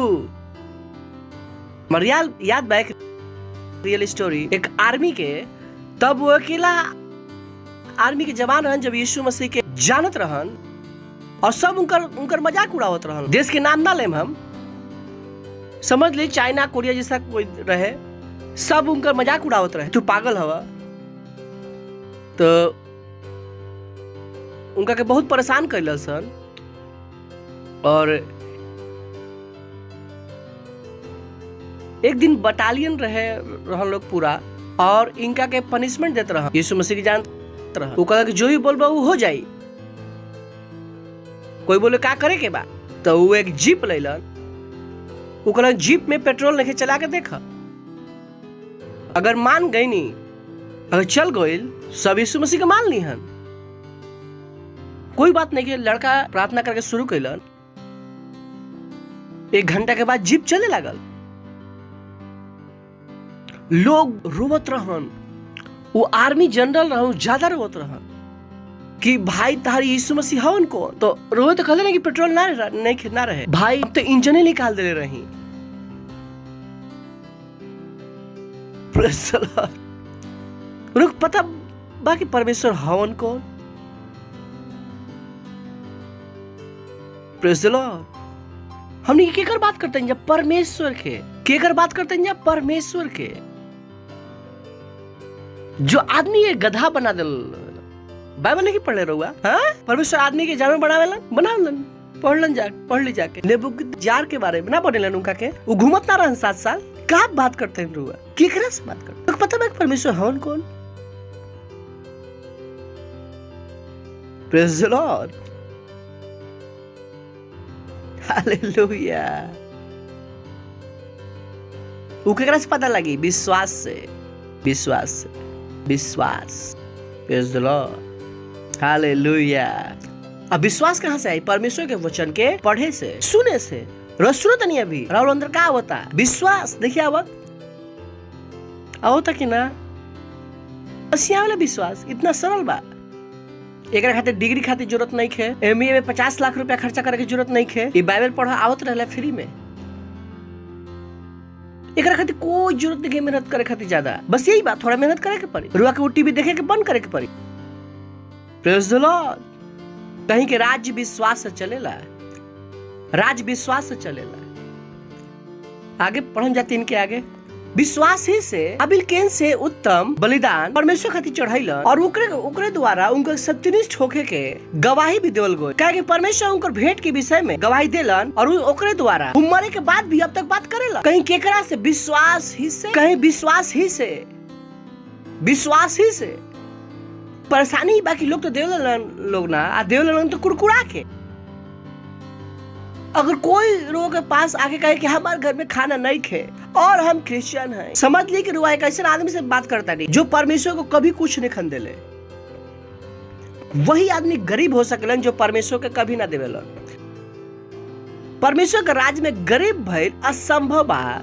मरियाल याद बा एक रियल स्टोरी, एक आर्मी के, तब वो अकेला आर्मी के जवान रहन जब यीशु मसीह के जानत रहन, और सब उनकर मजाक उड़ावत रहन। देश के नाम ना लेम हम, समझ ले चाइना कोरिया जैसा कोई रहे, सब उनकर मजाक उड़ावत रहे। तू पागल हवा। तो उनका के बहुत परेशान कैल सन। और एक दिन बटालियन रहे लोग पूरा, और इनका के पनिशमेंट देते रहा। यीशु मसीह की जानत रहा। वो कहा कि जो भी बोलबा वो हो जाई। कोई बोले का करे के बा, तो वो एक जीप लेलन। वो कहला जीप में पेट्रोल नहीं चला के देखा, अगर मान गई नहीं, अगर चल गई सब यीशु मसीह के मान ली हन। कोई बात नहीं कि लड़का प्रार्थना करके शुरू कैलन। 1 घंटा के बाद जीप चले लागल। लोग रोवत रहन। वो आर्मी जनरल रहन, ज्यादा रोवत रहन कि भाई तारी यीशु मसीह हवन को। तो रोवे तो कहले ना कि पेट्रोल ना रहे भाई, अब तो इंजन ही निकाल दे रही। रुक पता बाकी परमेश्वर हवन कौन? Praise the Lord. हमने केकर बात करते हैं जब परमेश्वर के, केकर बात करते हैं जब परमेश्वर के। जो आदमी ये गधा बना दिल, बाइबल नहीं पढ़ ले रहुआ? हाँ, परमेश्वर आदमी के जानवर बनावेलन, पढ़ ली जाके नेबूकदनेस्जार के बारे में ना पढ़ेलन उनका के। वो घूमत ना रहन 7 साल। का बात करते हैं रहुआ? केकरा से बात करते? तो पता है परमेश्वर हवन कौन? Praise the Lord, hallelujah. वो केकरा से पता लगी? विश्वास से, विश्वास से, विश्वास। Praise the Lord, hallelujah. अब विश्वास कहाँ से आई? परमेश्वर के वचन के पढ़े से, सुने से। रोज सुनो तो नहीं अभी राहुल अंदर क्या होता है? विश्वास। देखिए आवत कि ना असिया वाला विश्वास इतना सरल बा। एक खातिर डिग्री खातिर जरूरत नहीं है, एमबीए में 50 लाख रुपया खर्चा करे की जरूरत नहीं है। ये बाइबल पढ़ा आवत रहला फ्री में। एक खातिर कोई जरूरत नहीं है मेहनत करे खातिर ज्यादा। बस यही बात, थोड़ा मेहनत करे के पड़ी। रुआ के टीवी देखे के बंद करे के पड़ी। Praise the lord. कहीं के राज्य विश्वास से चलेला, राज विश्वास से चलेला। आगे पढ़न जाती इनके आगे। विश्वास ही से अबिल केन से उत्तम बलिदान परमेश्वर खातिर चढ़ाइलन और ओकरे द्वारा उनके सत्यनिष्ठ होके के गवाही भी देवल गई। काहे कि परमेश्वर उनकर भेंट के विषय में गवाही देलन और ओकरे द्वारा मरे के बाद भी अब तक बात करेला। कहीं केकरा से? विश्वास ही से। कहीं विश्वास ही से, विश्वास ही से। परेशानी बाकी लोग तो देवलन लोग ना आ देवलन तो कुड़कुड़ा के। अगर कोई लोगों के पास आके कहे कि हमारे घर में खाना नहीं खे और हम क्रिश्चियन हैं, समझ ली कि रुआ एक ऐसे आदमी से बात करता नहीं जो परमेश्वर को कभी कुछ नहीं खन देले। वही आदमी गरीब हो सकलन जो परमेश्वर के कभी ना देवेलन। परमेश्वर के राज में गरीब भइल असंभव बा।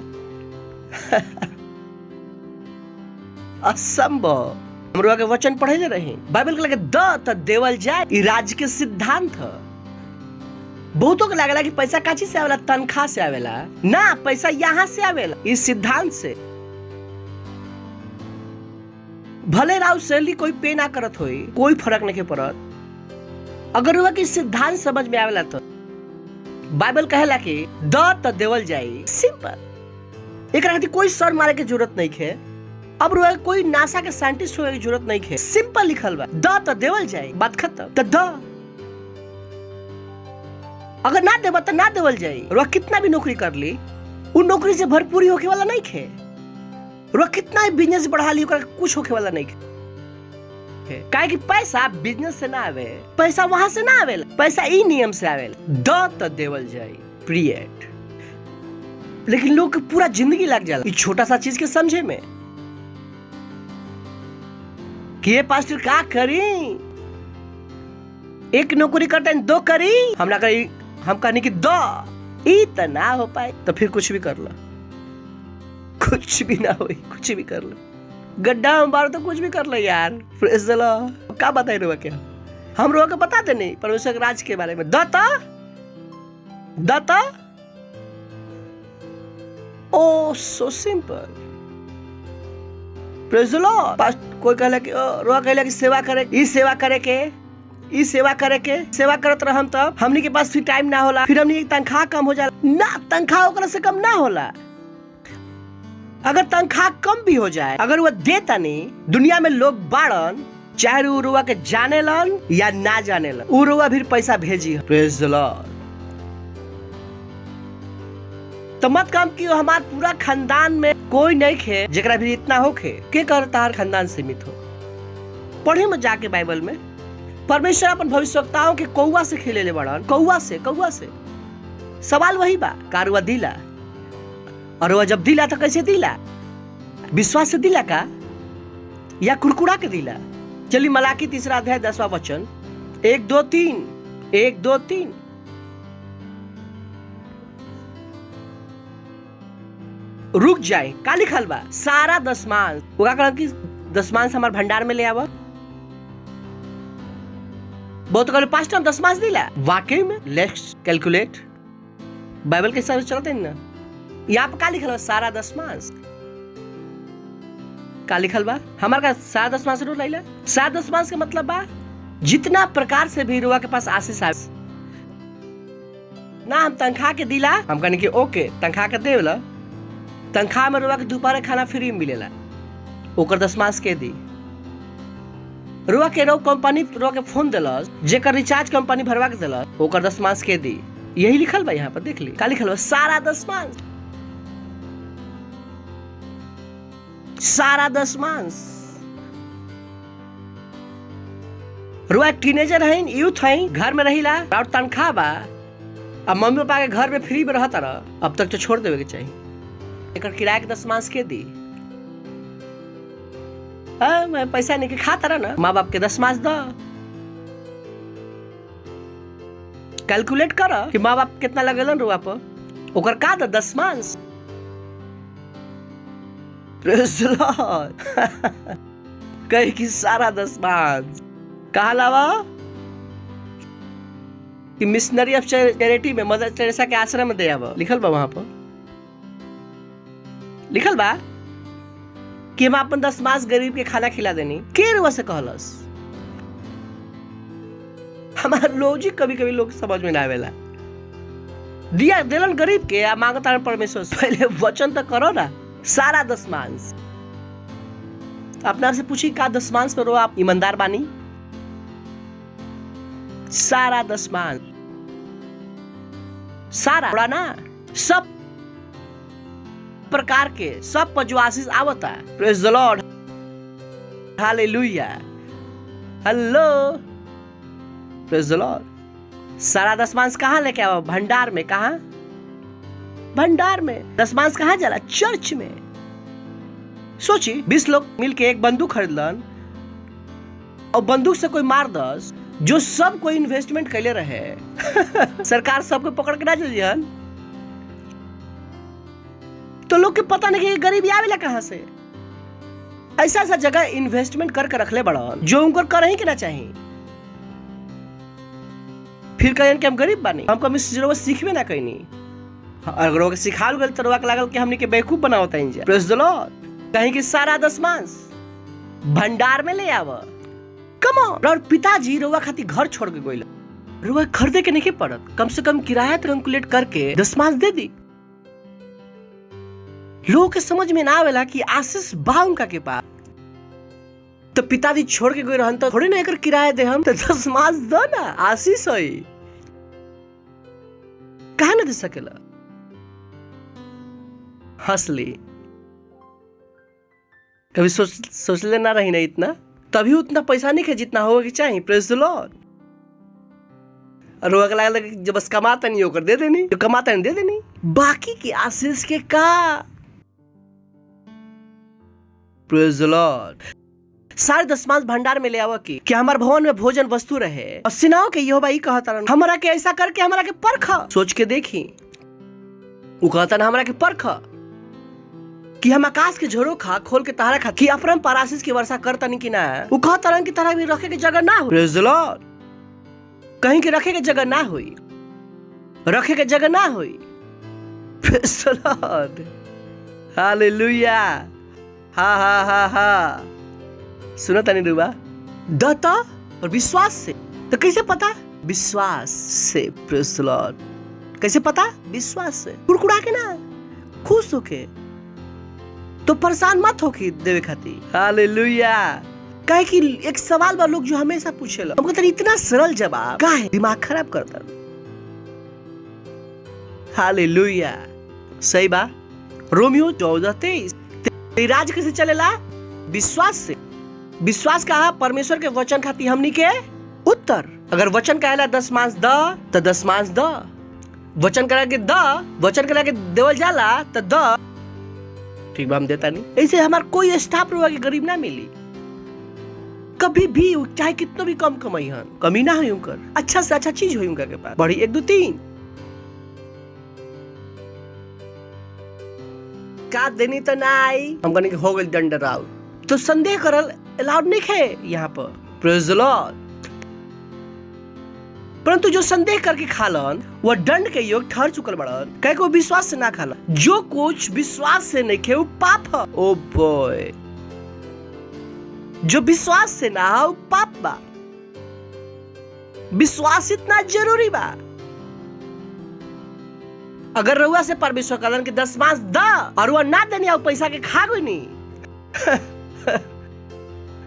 असंभव। हम रुआ के वचन पढ़े रहे बाइबल के लगे द देवल जाए, ई राज के सिद्धांत है। बहुतों को लगेला कि पैसा काची से आवेला? तनख्वाह से आवेला ना, पैसा यहाँ से आवेला, इस सिद्धांत से। भले राव सैलरी कोई पे ना करत होई, कोई फर्क नहीं पड़त। अगर हुआ कि सिद्धांत समझ में आवेला तो बाइबल कहेला कि द देवल जाई। सिंपल। एक खातिर कोई सर मारे के जरूरत नहीं है। अब रुआ कोई नासा के साइंटिस्ट होने की जरूरत नहीं है। सिंपल लिखल बा, द देवल जाई, बात खत्म। तो द अगर ना देवा तो ना देवल जाई। रुआ कितना भी नौकरी कर ली, उन नौकरी से भरपूरी होके वाला नहीं खे। रुआ कितना भी बिजनेस बढ़ा ली, कुछ होके वाला नहीं खे। काहे कि पैसा बिजनेस से ना आवे, पैसा वहां से ना आवे, पैसा ई नियम से आवे। द देवल जाई, पीरियड। लेकिन लोग पूरा जिंदगी लग जाला इस छोटा सा चीज के समझे में कि ये पास्टर का करी, एक नौकरी करते हैं 2 करी, हमरा करी, हम कहने की 2 इतना हो पाए तो फिर कुछ भी कर लो। कुछ भी ना हो, कुछ भी कर लो। गड्ढा में मारो तो कुछ भी कर लो यार। Praise the Lord. क्या बताए रहो क्या? हम लोगों को बता दे नहीं परमेश्वर के राज के बारे में। दता oh so simple. Praise the Lord. कोई कहला कि रोआ कहला कि सेवा करे, ई सेवा करे के सेवा करत रहम तब हमनी के पास फिर टाइम ना होला, फिर हमनी की तनख्वाह कम हो जाला ना। तनख्वाह ओकरा से कम ना होला। अगर तनख्वाह कम भी हो जाए, अगर वो देता नहीं, दुनिया में लोग बाड़न, चाहे उरुआ के जाने लन या ना जाने लन, उरुआ भी पैसा भेजी। Praise the Lord. तो मत कम कि हमार पूरा खानदान में कोई नहीं खे जेकरा भी इतना होखे के करता हर खानदान सीमित हो। पढ़े में जाके बाइबल में परमेश्वर अपन भविष्यवक्ताओं के कौवा से खेले ले बड़न। कौवा से सवाल वही बा, कारुआ दिला, और वह जब दिला तो कैसे दिला? विश्वास से दिला का या कुड़कुड़ा के दिला? चलिए मलाकी 3 अध्याय 10वां वचन 1 2 3 रुक जाए। का लिखल बा? सारा दशमांश। वो का कि दशमांश हमारे भंडार में ले आवा। बहुत कल पास्ट टाइम दशमांश दिला। वाकई में लेट्स कैलकुलेट। बाइबल के हिसाब से चलते हैं ना। यहाँ पे का लिखल बा? सारा दशमांश। का लिखल बा हमार का सारा दसमांश से लाइला। सारा दसमांश के मतलब बा जितना प्रकार से भी रुआ के पास आशीष आवे ना हम तनख्वाह के दिला, हम कहने की ओके तनख्वाह के देवला, तनख्वाह में रुआ के दोपहर खाना फ्री में मिलेला, ओकर दसमांश के दी। रुआ के रो कंपनी रुआ के फोन दिलस, जेकर रिचार्ज कंपनी भरवा के दिलस, ओकर दसमांश के दी। यही लिखल बा यहाँ पर, देख ली का लिखल बा सारा दसमांश, सारा दसमांश। रुआ एक टीनेजर है, यूथ है, घर में रहिला और तनख्वाह बा, अब मम्मी पापा के घर में फ्री में रहता रहा, अब तक तो छोड़ देवे के चाहिए। एक किराया के दसमांश के दी। मैं पैसा नहीं के खाता रहा ना, माँ बाप के दसमांश दो। कैलकुलेट कर कि माँ बाप कितना लगेलन रुआ पर, ओकर का द दसमांश। Praise the lord. कहीं की सारा दसमांश कहाँ लावा कि मिशनरी ऑफ चैरिटी में मदर टेरेसा के आश्रम में दे आवा, लिखल बा वहां पर, लिखल बा कि हम अपन दसमांश गरीब के खाना खिला देनी। के रुआ से कहलस? हमारा लॉजिक कभी कभी लोग समझ में ना आवेला। दिया देलन गरीब के आ मांगता परमेश्वर से, पहले वचन तो करो ना। सारा दसमांश अपना से पूछी का दसमांश पर आप ईमानदार बानी? सारा दसमांश, सारा बड़ा ना, सब प्रकार के सब पर जो आशीष आवता। Praise the Lord, hallelujah, hello, praise the Lord. सारा दसमांश कहाँ लेके आओ? भंडार में। कहाँ? भंडार में। दसमांश कहाँ जाला? चर्च में। सोची 20 लोग मिलके एक बंदूक खरीदलन और बंदूक से कोई मार दस, जो सब कोई इन्वेस्टमेंट कैले रहे सरकार सबको पकड़ के ना चलियन, तो लोग के पता नहीं कि गरीबी आवेला कहां से। ऐसा ऐसा जगह इन्वेस्टमेंट करके रखले बड़न जो उनको कर ही के ना चाहिए, फिर कहन कि हम गरीब बानी, हमको हम जीरो सीखबे ना कहीं। अगर लोग सिखाल गल तो लागल कि हमनी के बेवकूफ बनावत हैं। Praise the lord. कहीं कि सारा दसमांश भंडार में ले आवा। Come on. और पिताजी रुआ खातिर घर छोड़ के गइल, रुआ खरीदे के नहीं पड़त, कम से कम किराया तो कैलकुलेट करके दसमांश दे दी। लोगों के समझ में ना आवेला कि आशीष बा उनका के पास, तो पिताजी छोड़ के गए रहन तो थोड़ी ना एकर किराया दे हम, तो दसमांश दो ना, आशीष है, कहा ना दे सकेला। हंस ली। कभी सोच लेना रही ना इतना, तभी उतना पैसा नहीं है जितना होगा कि चाहिए। Praise the Lord. और वो अगला जब बस कमाता नहीं होकर दे देनी, जो कमाता नहीं दे देनी, बाकी की आशीष के का। Praise the Lord. सारे दसमांश भंडार में ले आवा कि हमारे भवन में भोजन वस्तु रहे, और सिनाओ के यहोवा ई कहता रहा हमरा के ऐसा करके हमरा के परखा। सोच के देखी, वो कहता ना हमरा के परखा कि हम आकाश के झरोखा खोल के तारा खा कि अपरंपार आशीष की वर्षा करता नहीं कि ना। वो कहता रहा कि तारा भी रखे के जगह ना हो। Praise the lord. कहीं के रखे के जगह ना हुई, रखे के जगह ना हुई। प्रेज़ द लॉर्ड, हालेलुया, हा हा हा हा। सुनो तनी रुबा, दता और विश्वास से। तो कैसे पता? विश्वास से। Praise the Lord. कैसे पता? विश्वास से। कुड़कुड़ा के ना, खुश होके, तो परेशान मत हो कि देवे खाती। हालेलुया। काहे कि एक सवाल बा लोग जो हमेशा पूछेला, हम कहते इतना सरल जवाब काहे दिमाग खराब करता। हालेलुया, सही बा। रोमियो 14:23। राज कैसे चलेला? विश्वास से। विश्वास का परमेश्वर के वचन खाती हमनी के उत्तर। अगर वचन कहला दसमांश द, तो दसमांश द। वचन करा के द, वचन करा के देवल जाला तो द, ठीक बा, हम देता नहीं। ऐसे हमार कोई स्टाफ रुआ के गरीब ना मिली कभी भी, चाहे कितना भी कम कमाई हन, कमी ना हो उनकर, अच्छा से अच्छा चीज हो उनका के पास, बड़ी 1 2 3 का देनी तो ना आई, हम कहने हो गई दंड राव, तो संदेह करल अलाउड नहीं है यहाँ पर। Praise the Lord. परंतु जो संदेह करके खालन वह दंड के योग ठहर चुकल बड़न, कहे को विश्वास से ना खाला। जो कुछ विश्वास से नहीं खे वो पाप है। ओ बॉय, जो विश्वास से ना हो पाप बा। विश्वास इतना जरूरी बा। अगर रउआ से परमेश्वर कहलन कि 10 मास दा और वह ना देनी और पैसा के खा गई नहीं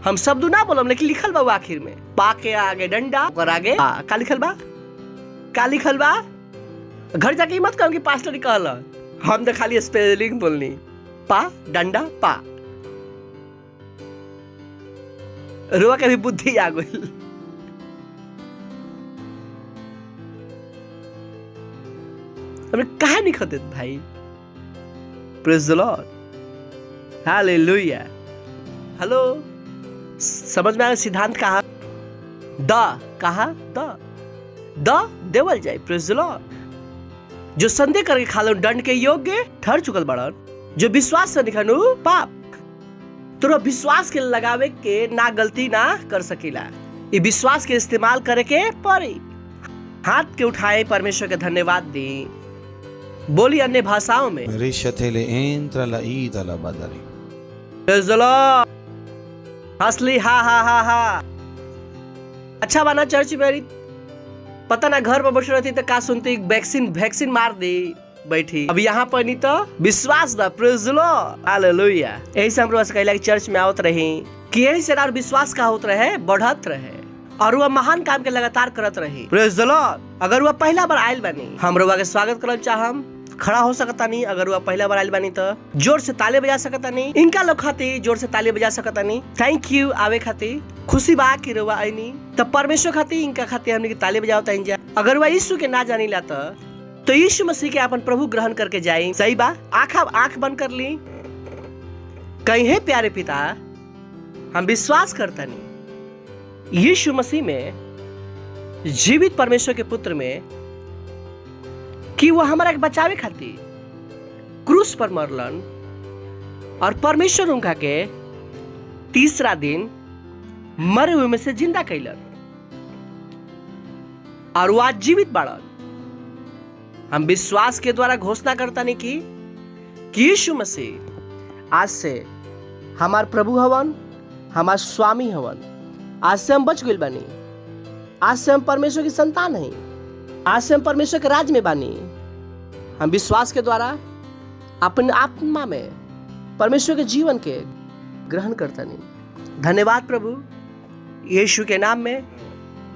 हम शब्द ना बोलम, लेकिन लिखल बा आखिर में पा के आगे डंडा और आगे का लिखल बा, का लिखल बा। घर जाके मत कहूँ कि पास्टर कहल, हम तो खाली स्पेलिंग बोलनी, पा डंडा पा। रुआ के भी बुद्धि आ गई। हमने कहा नहीं खाते भाई। Praise the Lord, hallelujah. Hello, समझ में आया सिद्धांत कहा? कहा द देवल जाए। Praise the Lord. जो संदेह करके खा लो दंड के योग्य ठहर चुकल बड़न, जो विश्वास से निखनु पाप। तो विश्वास के लगावे के ना गलती ना कर सकीला, ये विश्वास के इस्तेमाल करे के पड़ी। हाथ के उठाए परमेश्वर के धन्यवाद दी, बोली अन्य भाषाओं में। हंसली हा हा हा हा। अच्छा बना चर्च मेरी, पता ना घर पर बैठ रहती तो का सुनती, वैक्सीन मार दी बैठी। अब यहाँ पर नहीं तो विश्वास बा। Praise the Lord, hallelujah. यही से हम रोज कहला कि चर्च में आवत रही कि यही से विश्वास का होत रहे, बढ़त रहे और वह महान काम के लगातार करत रही। Praise the Lord. अगर वह पहला बार आयल बानी, हम रोवा के स्वागत करल चाहम। खड़ा हो सकता नहीं। अगर वह पहला बार आयल बानी तो जोर से ताली बजा सकता नहीं। इनका लोग खातिर जोर से ताली बजा सकता नहीं। थैंक यू आवे खातिर, खुशी बा कि रोवा आईनी। तब परमेश्वर खातिर इनका खातिर हमने की ताली बजावता इंजा। अगर वह यीशु के ना जानी ला तो यीशु मसीह के अपन प्रभु ग्रहण करके जाई। सही बा, आंख बंद कर ली। कहीं है प्यारे पिता, हम विश्वास करता नहीं यीशु मसीह में, जीवित परमेश्वर के पुत्र में, कि वो हमारा के बचावे खातिर क्रूस पर मरलन और परमेश्वर उनका के तीसरा दिन मरे हुए में से जिंदा कैलन और वो आज जीवित बाड़न। हम विश्वास के द्वारा घोषणा करता नहीं कि यीशु मसीह आज से हमार प्रभु हवन, हमार स्वामी हवन। आज से हम बच गए बानी। आज से हम परमेश्वर की संतान हैं। आज से हम परमेश्वर के राज में बानी। हम विश्वास के द्वारा अपने आत्मा में परमेश्वर के जीवन के ग्रहण करता नहीं। धन्यवाद प्रभु, यीशु के नाम में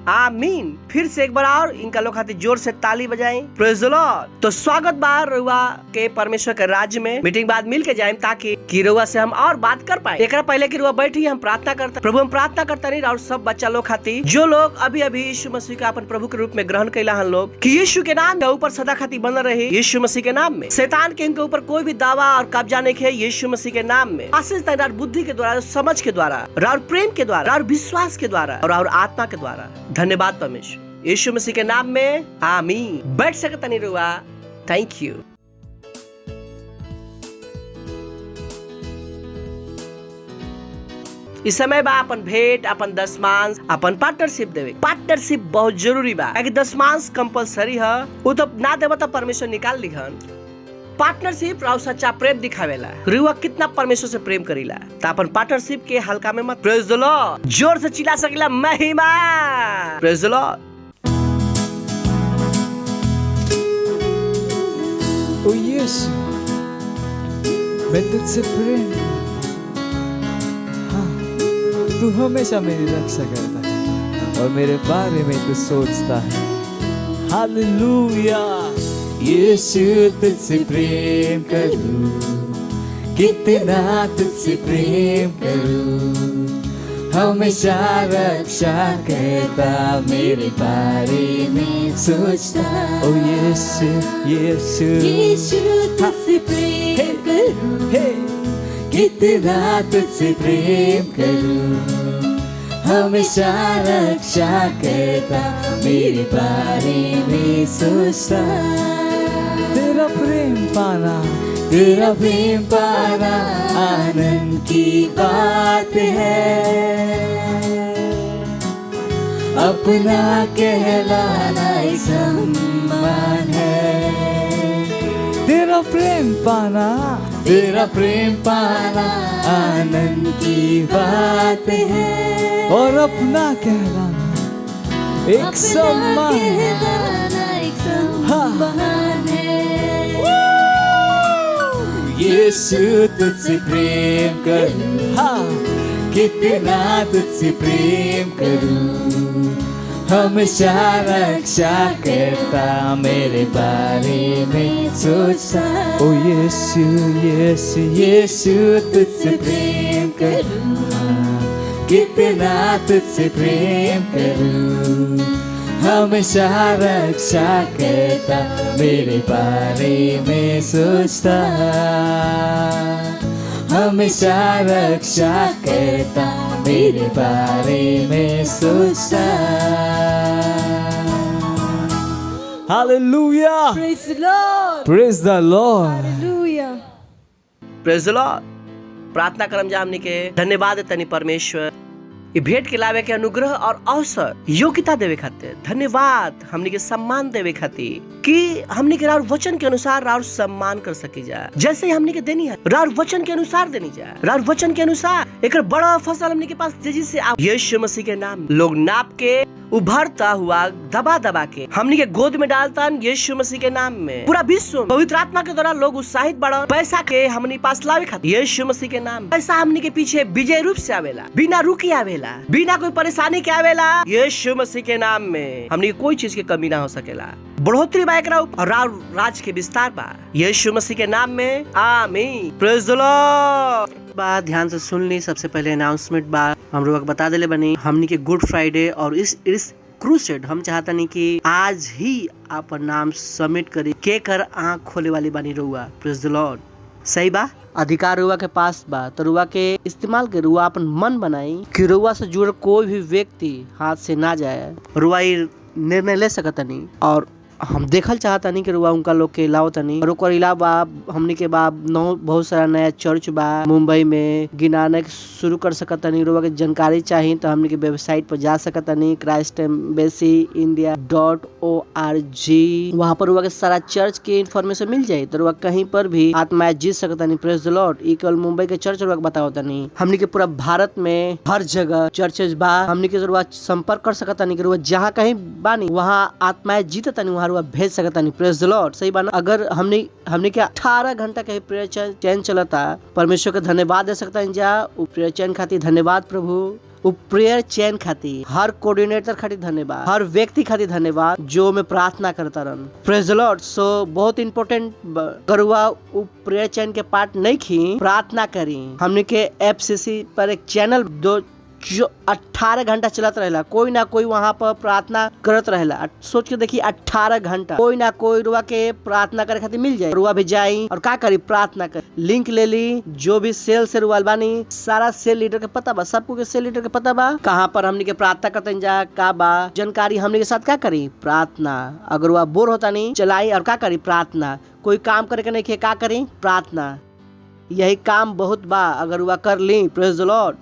आमीन। फिर से एक बार और इनका लोग खातिर जोर से ताली बजाएं। Praise the Lord. तो स्वागत बार रुआ के परमेश्वर के राज्य में। मीटिंग बाद मिल के जाए ताकि कि रुआ से हम और बात कर पाए। एक पहले कि रुआ बैठी हम प्रार्थना करता। प्रभु हम प्रार्थना करता नहीं और सब बच्चा लोग खातिर जो लोग अभी अभी यीशु मसीह का अपन प्रभु के रूप में ग्रहण कैला हन लोग, कि यीशु के नाम के ऊपर सदा खातिर बना रहे। यीशु मसीह के नाम में शैतान के इनके ऊपर कोई भी दावा और कब्जा नहीं है। यीशु मसीह के नाम में आशीष तैयार बुद्धि के द्वारा, समझ के द्वारा और प्रेम के द्वारा और विश्वास के द्वारा और आत्मा के द्वारा। धन्यवाद परमेश्वर, यीशु मसीह के नाम में आमीन। बैठ सकता नहीं रुआ। Thank you. इस समय बा अपन भेंट, अपन दशमांश, अपन पार्टनरशिप देवे। पार्टनरशिप बहुत जरूरी बा, क्योंकि दशमांश कंपलसरी है। वो तो ना देवा तो परमेश्वर निकाल लिखन। पार्टनरशिप और सच्चा प्रेम दिखावेला। रुआ कितना परमेश्वर से प्रेम करीला, तो अपन पार्टनरशिप के हल्का में मत। Praise the lord. जोर से चिल्ला सकेला महिमा। Praise the lord. ओ यीशु, मैं तुझसे प्रेम, हाँ, तू हमेशा मेरी रक्षा करता है और मेरे बारे में तू सोचता है। हालेलुया। यीशु तुझसे प्रेम करूं, कितना तुझसे प्रेम करूं, हमेशा रक्षा करता, मेरे बारे में सोचता। ओ यीशु यीशु यीशु तुझसे प्रेम करूं, कितना तुझसे प्रेम करूं, हमेशा रक्षा करता, मेरे बारे में सोचता। तेरा प्रेम पाना, तेरा प्रेम पाना आनंद की बात है। अपना कहलाना सम्मान है। तेरा प्रेम पाना, तेरा प्रेम पाना आनंद की बात है। और अपना कहलाना एक सम्मान यीशु तुझसे प्रेम करूं, हाँ कितना तुझसे प्रेम करूं, हमेशा रक्षा करता मेरे बारे में सोचता। ओ यीशु यीशु यीशु तुझसे प्रेम करूं, हाँ कितना तुझसे प्रेम करूं, हमेशा रक्षा करता मेरे बारे में सोचता, हमेशा रक्षा करता मेरे बारे में सोचता। Hallelujah, Praise the Lord. Praise the Lord. Hallelujah. Praise the Lord. प्रार्थना करम जा हमनी के धन्यवाद तनी परमेश्वर ये भेंट के लावे के अनुग्रह और अवसर योग्यता देवे खातिर धन्यवाद, हमनी के सम्मान देवे खातिर कि हमनी के राउर वचन के अनुसार राउर सम्मान कर सकी जा। जैसे ही हमनी के देनी है राउर वचन के अनुसार देनी जा, राउर वचन के अनुसार एक बड़ा फसल हमनी के पास तेजी से यीशु मसीह के नाम लोग नाप के उभरता हुआ दबा दबा के हमनी के गोद में डालता यीशु मसीह के नाम में। पूरा विश्व पवित्र आत्मा के द्वारा लोग उत्साहित बढ़ा पैसा के हमनी पास लावे खातिर यीशु मसीह के नाम। पैसा हमनी के पीछे विजय रूप से आवेला, बिना रुकी आवेला, बिना कोई परेशानी के आवेला। यीशु मसीह के नाम में हमनी कोई चीज के कमी ना हो सकेला। बढ़ोतरी बा एकरा ऊपर, राज के विस्तार बा यीशु मसीह के नाम में। आमीन। Praise the Lord. बात ध्यान से सुन ली। सबसे पहले अनाउंसमेंट बा हम लोग बता देले बनी हमनी के गुड फ्राइडे और इस क्रूसेड हम चाहता नहीं कि आज ही आप नाम सबमिट करी के कर आँख खोले वाली बनी रहुआ। Praise the Lord. सही बा, अधिकार रुआ के पास बा तो रुआ के इस्तेमाल के रुआ अपन मन बनाई कि रुआ से जुड़े कोई भी व्यक्ति हाथ से ना जाए। रुआ निर्णय ले सकता नहीं और हम देखल चाहता नहीं कि रुआ उनका लोग के लाओ तनी। और ओकर अलावा हमनी के बा बहुत सारा नया चर्च बा मुंबई में गिनाने शुरू कर सकता नहीं। रुआ के जानकारी चाहिए तो हमनी के वेबसाइट पर जा सकता नहीं christembasyindia.org। वहाँ पर रुआ के सारा चर्च के इन्फॉर्मेशन मिल जाये तो रुआ कहीं पर भी आत्मा जीत सकता नहीं। Praise the Lord. ई केवल मुंबई के चर्च रुआ बताओ तनी, हमनी के पूरा भारत में हर जगह चर्चेज बा। हमनी के रुआ संपर्क कर सकता नहीं कि रुआ जहाँ कहीं बानी वहाँ आत्माएं जीत तनी वहाँ रुआ भेज सकता नहीं। Praise the Lord. सही बात। अगर हमने के 18 घंटा के प्रेयर चैन चलता, परमेश्वर के धन्यवाद दे सकता है जा। प्रेयर चैन खातिर धन्यवाद प्रभु। प्रेयर चैन खातिर हर कोऑर्डिनेटर खातिर धन्यवाद, हर व्यक्ति खातिर धन्यवाद जो मैं प्रार्थना करता रहन। Praise the Lord. सो बहुत इंपॉर्टेंट करुआ प्रेयर चैन के पार्ट नहीं खी प्रार्थना करी। हमने के FCC पर एक चैनल जो 18 घंटा चलत रहेला, कोई ना कोई वहाँ पर प्रार्थना करत रहेला। सोच के देखिए 18 घंटा कोई ना कोई रुआ के प्रार्थना करे खातिर मिल जाए। रुआ भी जाई और का करी प्रार्थना कर, लिंक ले ली। जो भी सेल से रुआ बानी सारा सेल लीडर के पता बा, सबको के सेल लीडर के पता बा कहाँ पर हमनी के प्रार्थना करते जा का बा जानकारी। हमनी के साथ का करी प्रार्थना। अगर रुआ बोर होता नहीं चलाई और का करी प्रार्थना। कोई काम करे के नहीं खे का करी प्रार्थना। यही काम बहुत बा अगर रुआ कर ली। Praise the Lord.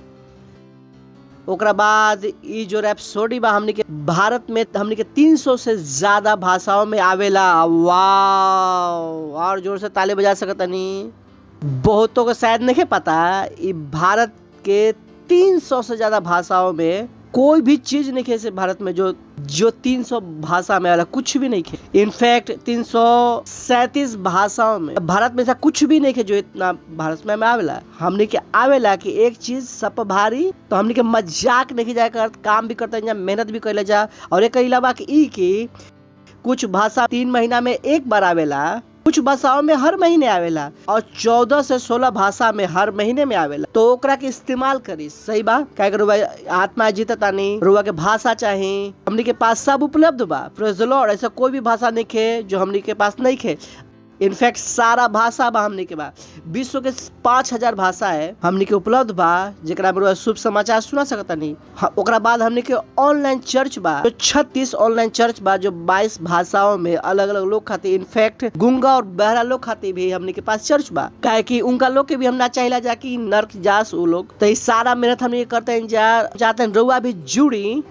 ओकरा बाद ई जो रैप्सोडी बा हमनी के भारत में हमनी के 300 से ज्यादा भाषाओं में आवेला। वाव, और जोर से ताली बजा सकता नहीं। बहुतों को शायद नहीं पता ई भारत के 300 से ज्यादा भाषाओं में कोई भी चीज नहीं है भारत में जो 300 भाषा में आवेला, कुछ भी नहीं है। इनफैक्ट 337 भाषाओं में भारत में ऐसा कुछ भी नहीं है जो इतना भारत में आवेला। हमने के आवेला कि एक चीज सब भारी तो हमने के मजाक नहीं जाए कर, काम भी करते जा, मेहनत भी कर जा। और एक अलावा कि कुछ भाषा 3 महीना में एक बार आवेला, कुछ भाषाओं में हर महीने आवेला और 14 से 16 भाषा में हर महीने में आवेला। तो ओकरा के इस्तेमाल करी। सही बा। क्या रुआ आत्मा जीतता नहीं, रुआ के भाषा चाहिए, हमनी के पास सब उपलब्ध बा। Praise the Lord. ऐसा कोई भी भाषा नहीं है जो हमनी के पास नहीं है। इनफैक्ट सारा भाषा बा हमनी के बा। विश्व के 5000 भाषा है हमनी के उपलब्ध बा जेकरा में शुभ समाचार सुना सकता नहीं। ओकरा बाद हमनी के ऑनलाइन चर्च बा जो 36 ऑनलाइन चर्च बा जो 22 भाषाओं में अलग अलग लोग खातिर। इनफैक्ट गुंगा और बहरा लोग खातिर भी हमनी के पास चर्च बा। काहे कि उनका लोग के भी हम ना चाहिए जा कि नर्क जास वो लोग। तो सारा मेहनत हमनी करते हैं चाहते हैं रुआ भी जुड़ी।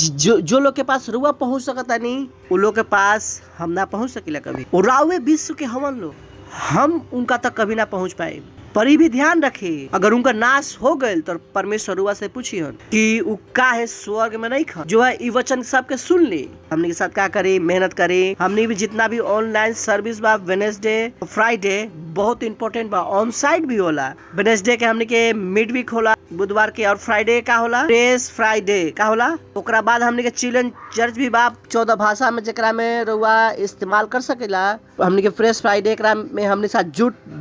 जो लोग के पास रुआ पहुँच सकता नहीं वो लोग के पास हम ना पहुँच सकीला कभी। रावे विश्व के हमन लोग हम उनका तक कभी ना पहुंच पाए। पर ई भी ध्यान रखे, अगर उनका नाश हो गए तो परमेश्वर से पूछी कि उ का है स्वर्ग में नहीं खा। जो है ई वचन सबके सुन ले, हमने के साथ क्या करे, मेहनत करे। हमने भी जितना भी ऑनलाइन सर्विस बा, वेडनेसडे फ्राइडे बहुत इंपॉर्टेंट बा, ऑन साइट भी होला। वेडनेसडे के हमने के मिड वीक होला बुधवार के, और फ्राइडे का होला प्रेस फ्राइडे का होला। ओकरा बाद हमने के चिल्ड्रन चर्च भी बा 14 भाषा में, जेकरा में रउआ इस्तेमाल कर सकेला। हमने के प्रेस फ्राइडे एकरा में हमने साथ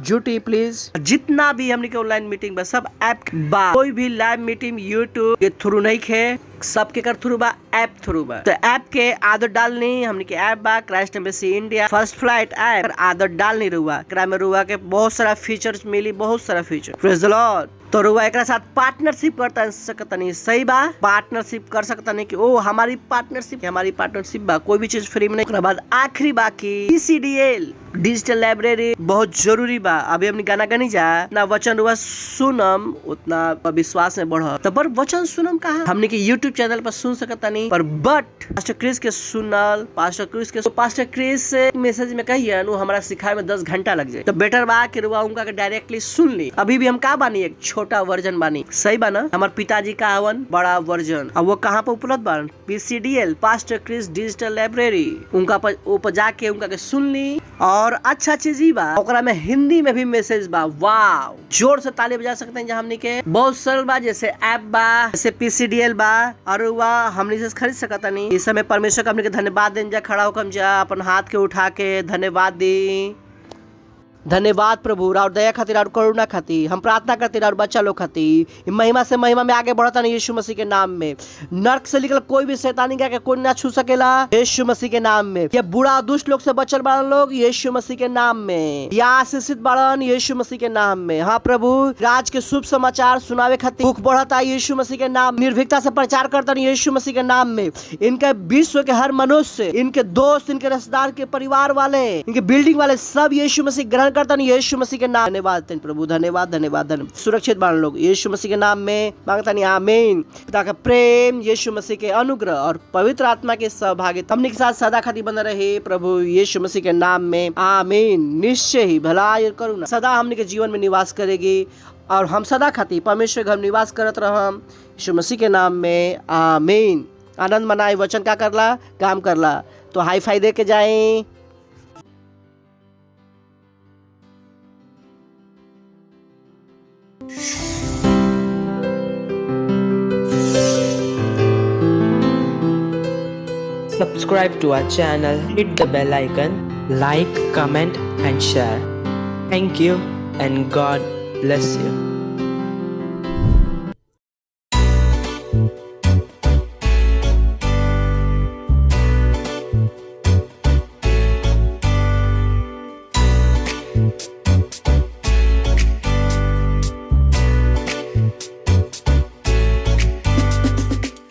जुटी प्लीज। जितना भी हमने के ऑनलाइन मीटिंग बा सब ऐप बा, कोई भी लाइव मीटिंग यूट्यूब के थ्रू नहीं खे, सबके कर थ्रू बा, ऐप थ्रू बा। तो ऐप के आदत डालनी, हमने के ऐप बा Christ embassy India first flight app, आदत डालनी रुआ। एकरा में रुआ के बहुत सारा फीचर्स मिली, बहुत सारा फीचर। Praise the Lord. तो रुआ एकरा साथ पार्टनरशिप कर सकतनी, सही बा, पार्टनरशिप कर सकतनी कि ओ हमारी पार्टनरशिप बा, कोई भी चीज फ्री में नहीं। ओकरा बाद आखिरी बाकी PCDL डिजिटल लाइब्रेरी बहुत जरूरी बा। अभी हमने गाना गानी जा ना, वचन रुआ सुनम उतना विश्वास में बढ़। तो पर वचन सुनम कहा, हमने के यूट्यूब चैनल पर सुन सकतनी, पर बट पास्टर क्रिस के सुनल, पास्टर क्रिस मैसेज में कहिए हमारा सिखाए में 10 घंटा लग जाए। तो बेटर बा कि रुआ उनका डायरेक्टली सुन ली। अभी भी हम का बानी, एक छोटा वर्जन बानी, सही बा ना। हमारे पिताजी का हवन बड़ा वर्जन, अब वो कहाँ पर उपलब्ध बा, PCDL pastor Chris digital library, उनका ऊपर जाके उनका के सुन ली। और अच्छा चीज ही बा, ओकरा में हिंदी में भी मैसेज बा। वाह, जोर से ताली बजा सकते हैं। जहाँ हमने के बहुत सरल बा, जैसे ऐप बा, जैसे PCDL बा, और वह हमने से खरीद सकता नहीं। इस समय परमेश्वर का हमने के धन्यवाद दें जा, खड़ा होकर जा अपन हाथ के उठा के धन्यवाद दी। धन्यवाद प्रभु, और दया खातिर और करुणा खातिर हम प्रार्थना करते और बच्चा लोग खातिर महिमा से महिमा में आगे बढ़ता नहीं, यीशु मसीह के नाम में। नर्क से निकल कोई भी शैतानी का कोई ना छू सकेला, यीशु मसीह के नाम में। ये बुरा दुष्ट लोग से बचल बाड़न लोग, यीशु मसीह के नाम में। या आशीषित बाड़न, यीशु मसीह के नाम में। हाँ प्रभु, राज के शुभ समाचार सुनावे खातिर भूख बढ़ता, यीशु मसीह के नाम। निर्भीकता से प्रचार करता नहीं, यीशु मसीह के नाम में। इनके विश्व के हर मनुष्य, इनके दोस्त, इनके रिश्तेदार, के परिवार वाले, इनके बिल्डिंग वाले सब यीशु मसीह ग्रहण करता नहीं, यीशु मसीह के नाम। धन्यवाद प्रभु, धन्यवाद धन्यवाद धन्यवाद। सुरक्षित बाण लोग यीशु मसीह के नाम में मांगता नहीं, आमीन। पिता का प्रेम, यीशु मसीह के अनुग्रह और पवित्र आत्मा के सहभागिता हमने के साथ सदा खातिर बना रहे प्रभु यीशु मसीह के नाम में, आमीन। निश्चय ही भलाई और करुणा सदा हमने के जीवन में निवास करेगी, और हम सदा खातिर परमेश्वर घर निवास करत रहम, यीशु मसीह के नाम में, आमीन। आनंद मनाए, वचन का करला, काम करला। तो हाई फाई दे के जाए। Subscribe to our channel, hit the bell icon, like, comment and share. Thank you and God bless you.